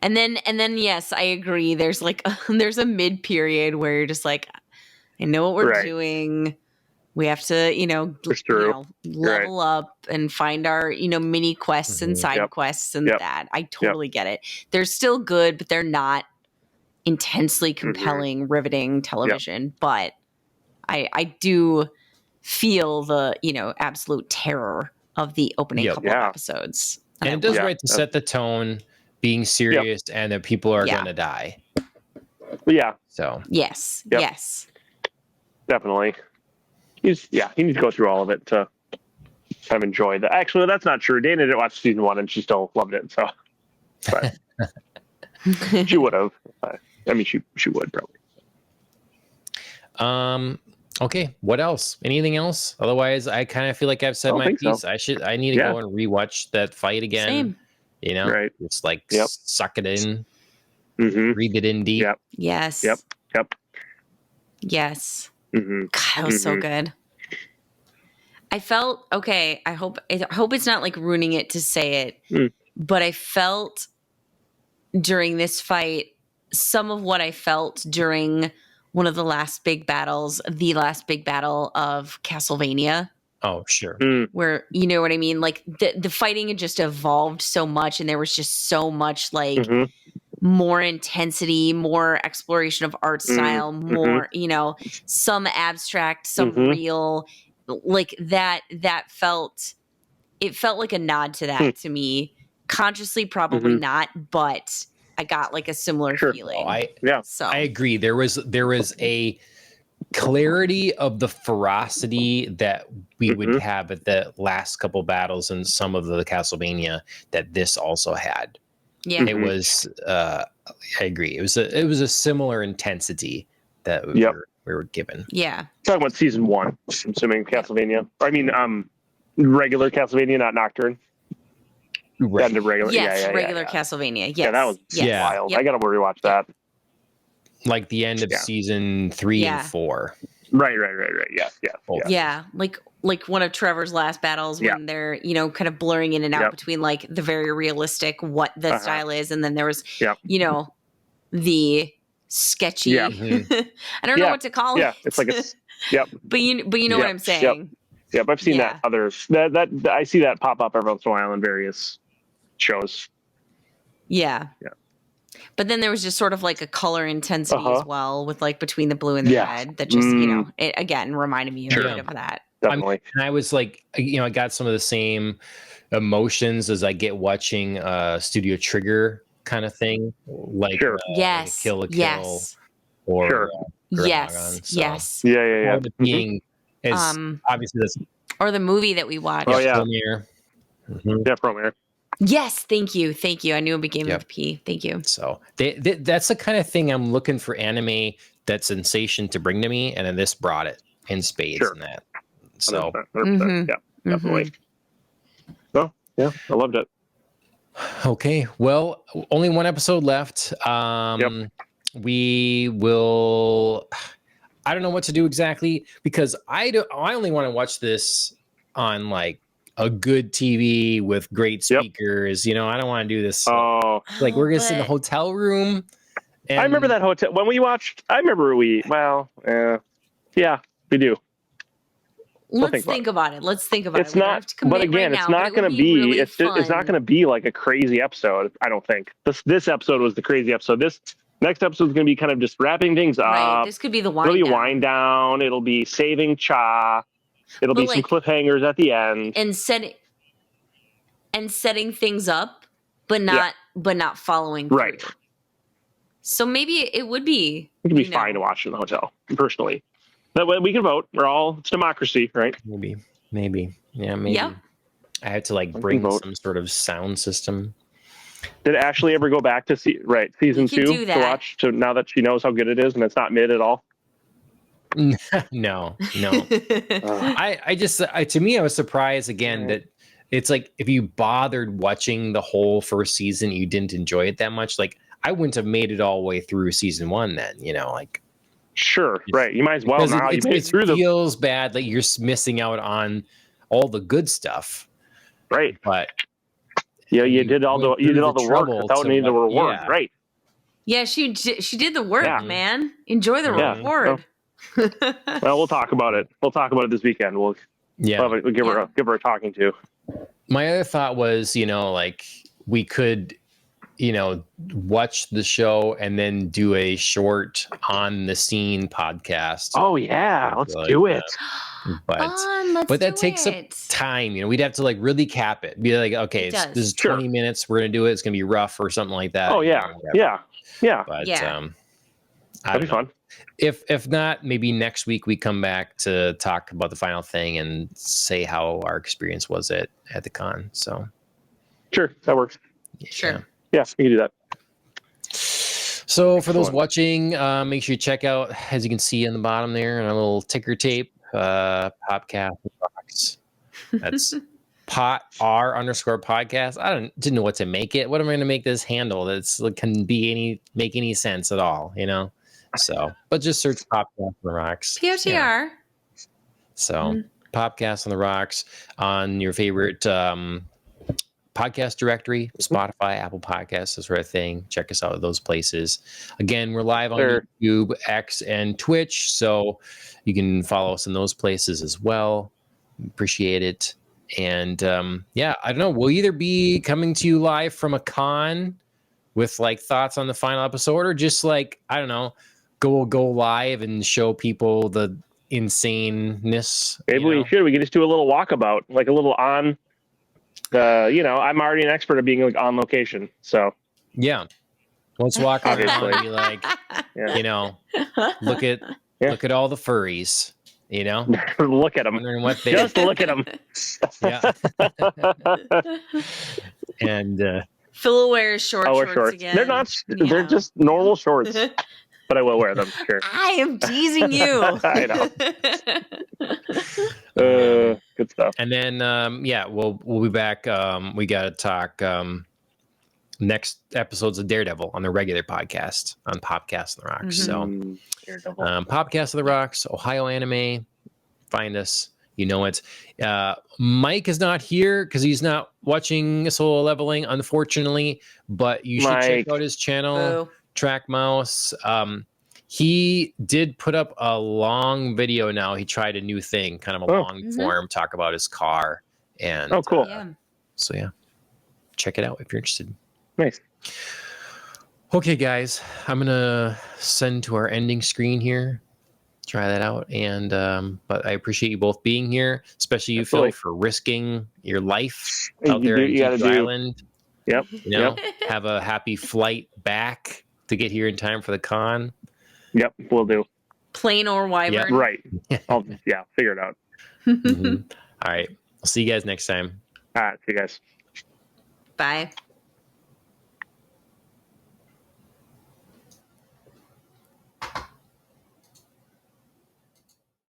And then yes, I agree. There's like there's a mid period where you're just like, I know what we're Right. doing. We have to, It's true. level up and find our, mini quests and Mhm. side Yep. quests and Yep. that. I totally get it. They're still good, but they're not intensely Mm-hmm. compelling, riveting television. But I do feel the, absolute terror of the opening Yep. couple of Yeah. episodes. And I it does love right to set the tone, being serious, and that people are Yeah. going to die. Yeah, So Yes. Yep. Yes. definitely. He needs to go through all of it to kind of enjoy that. Actually, that's not true. Dana didn't watch season 1 and she still loved it. So, but she would have. I mean, she would probably. Okay, what else? Anything else? Otherwise, I kind of feel like I've said don't my think so. piece. I need to go and rewatch that fight again. Same. You know, Right. just like Yep. suck it in, Mm-hmm. breathe it in deep. Yep. Yes. Yep. Yep. Yes. Mm-hmm. God, that was so Mhm. good. I felt okay. I hope it's not like ruining it to say it, but I felt during this fight some of what I felt during one of the last big battles, the last big battle of Castlevania, Oh, sure. where you know what I mean. Like the fighting had just evolved so much, and there was just so much like Mhm. more intensity, more exploration of art style, Mhm. more, some abstract, some Mhm. real, like that felt like a nod to that to me. Consciously, probably Mhm. not, but I got like a similar Sure. feeling. Yeah. So I agree. There was a clarity of the ferocity that we would Mhm. have at the last couple battles and some of the Castlevania that this also had. yeah. It was I agree. It was a similar intensity that we were given. Yeah. Talking about season 1, I'm assuming Castlevania. I mean, regular Castlevania, not Nocturne. Right. And the regular. Yes, yeah, regular yeah. Castlevania. Yes. Yeah, that was yes. wild. Yep. I gotta rewatch that. Like the end of Yeah. season 3 Yeah. and 4. Right. Yeah. Both. Yeah, like one of Trevor's last battles when they're, kind of blurring in and out between like the very realistic what the style is, and then there was the sketchy. Yeah. I don't know what to call it. Yeah, it's like a But you know what I'm saying. Yep, I've seen that others that I see that pop up every once in a while in various shows. Yeah. But then there was just sort of like a color intensity as well with like between the blue and the red that just, it again reminded me a bit of that. Definitely. And I was like, I got some of the same emotions as I get watching Studio Trigger kind of thing, like yes, Kill la Kill yes, or yes, so yes, yeah. Being as obviously that's or the movie that we watched. Promare. Yeah, Promare. Yes, thank you. I knew it began with P. Thank you. So that's the kind of thing I'm looking for anime, that sensation to bring to me, and then this brought it in spades and that. So 100%. Yeah, definitely. So yeah, I loved it. Okay, well, only one episode left. We will. I don't know what to do exactly because I only want to watch this on like a good TV with great speakers. I don't want to do this. Like we're gonna sit in the hotel room. And I remember that hotel when we watched. I remember we do. Let's think about it. It's not, but again, it's not going to be. Really it's not going to be like a crazy episode. I don't think this episode was the crazy episode. This next episode is going to be kind of just wrapping things up. Right. This could be the wind down. It'll be a wind down. It'll be saving Cha. It'll be some cliffhangers at the end and setting things up, but not following through. Right. So maybe it would be. It could be fine to watch in the hotel. Personally. That way we can vote. It's democracy, right? Maybe. Yeah, maybe. Yep. I had to bring some sort of sound system. Did Ashley ever go back to season 2 to watch? So now that she knows how good it is and it's not mid at all. No. I just to me, I was surprised again that it's like if you bothered watching the whole first season, you didn't enjoy it that much. Like I wouldn't have made it all the way through season 1 then, like. Sure, right. You might as well Because now. You made it through feels bad that you're missing out on all the good stuff. right. But you did all the went you through did all the the work trouble without to, needing the like, reward, yeah. right? Yeah, she did the work, Yeah. man. Enjoy the Yeah. reward. Well, we'll talk about it. We'll talk about it this weekend. We'll give her a talking to. My other thought was, like we could, watch the show and then do a short on the scene podcast. Oh yeah, let's Like do it. But that takes up time. We'd have to like really cap it. Be like, okay, It does. this is Sure. 20 minutes. We're gonna do it. It's gonna be rough or something like that. Oh yeah, yeah. But Yeah. I That'd be don't know. fun. If not, maybe next week we come back to talk about the final thing and say how our experience was at the con. So Sure, that works. Sure. Yeah, you can do that. So for those watching, make sure you check out, as you can see on the bottom there, a little ticker tape, Popcast Rocks. That's _podcast. I didn't know what to make it. What am I going to make this handle that's can make any sense at all? So, but just search Popcast on the Rocks. POTR. Yeah. So Popcast on the Rocks on your favorite podcast directory, Spotify, Apple Podcasts, this sort of thing. Check us out at those places. Again, we're live on YouTube, X, and Twitch, so you can follow us in those places as well. Appreciate it. And I don't know. We'll either be coming to you live from a con with like thoughts on the final episode, or just like, I don't know, go live and show people the insaneness. Maybe we should. We can just do a little walkabout, like a little on. I'm already an expert at being like on location, so yeah. Let's walk around and be like, look at all the furries, look at them. Wondering what they Just look at them. Yeah. And Phil will wear his shorts again. They're not. They're just normal shorts, but I will wear them. Sure. I am teasing you. I know. Good stuff. And then we'll be back. We got to talk next episodes of Daredevil on the regular podcast on Popcast on the Rocks. So Popcast on the Rocks, Ohio Anime. Find us. You know it. Mike is not here because he's not watching Solo Leveling, unfortunately. But you should check out his channel, Track Mouse. He did put up a long video now. He tried a new thing, kind of a long form, talk about his car. And cool. So check it out if you're interested. Nice. Okay, guys, I'm gonna send to our ending screen here. Try that out, and but I appreciate you both being here, especially you, Phil, for risking your life out there in Jeju Island. Yep. Have a happy flight back to get here in time for the con. Yep, we'll do. Plain or wyvern. Yep. Right. I'll figure it out. All right. I'll see you guys next time. All right. See you guys. Bye.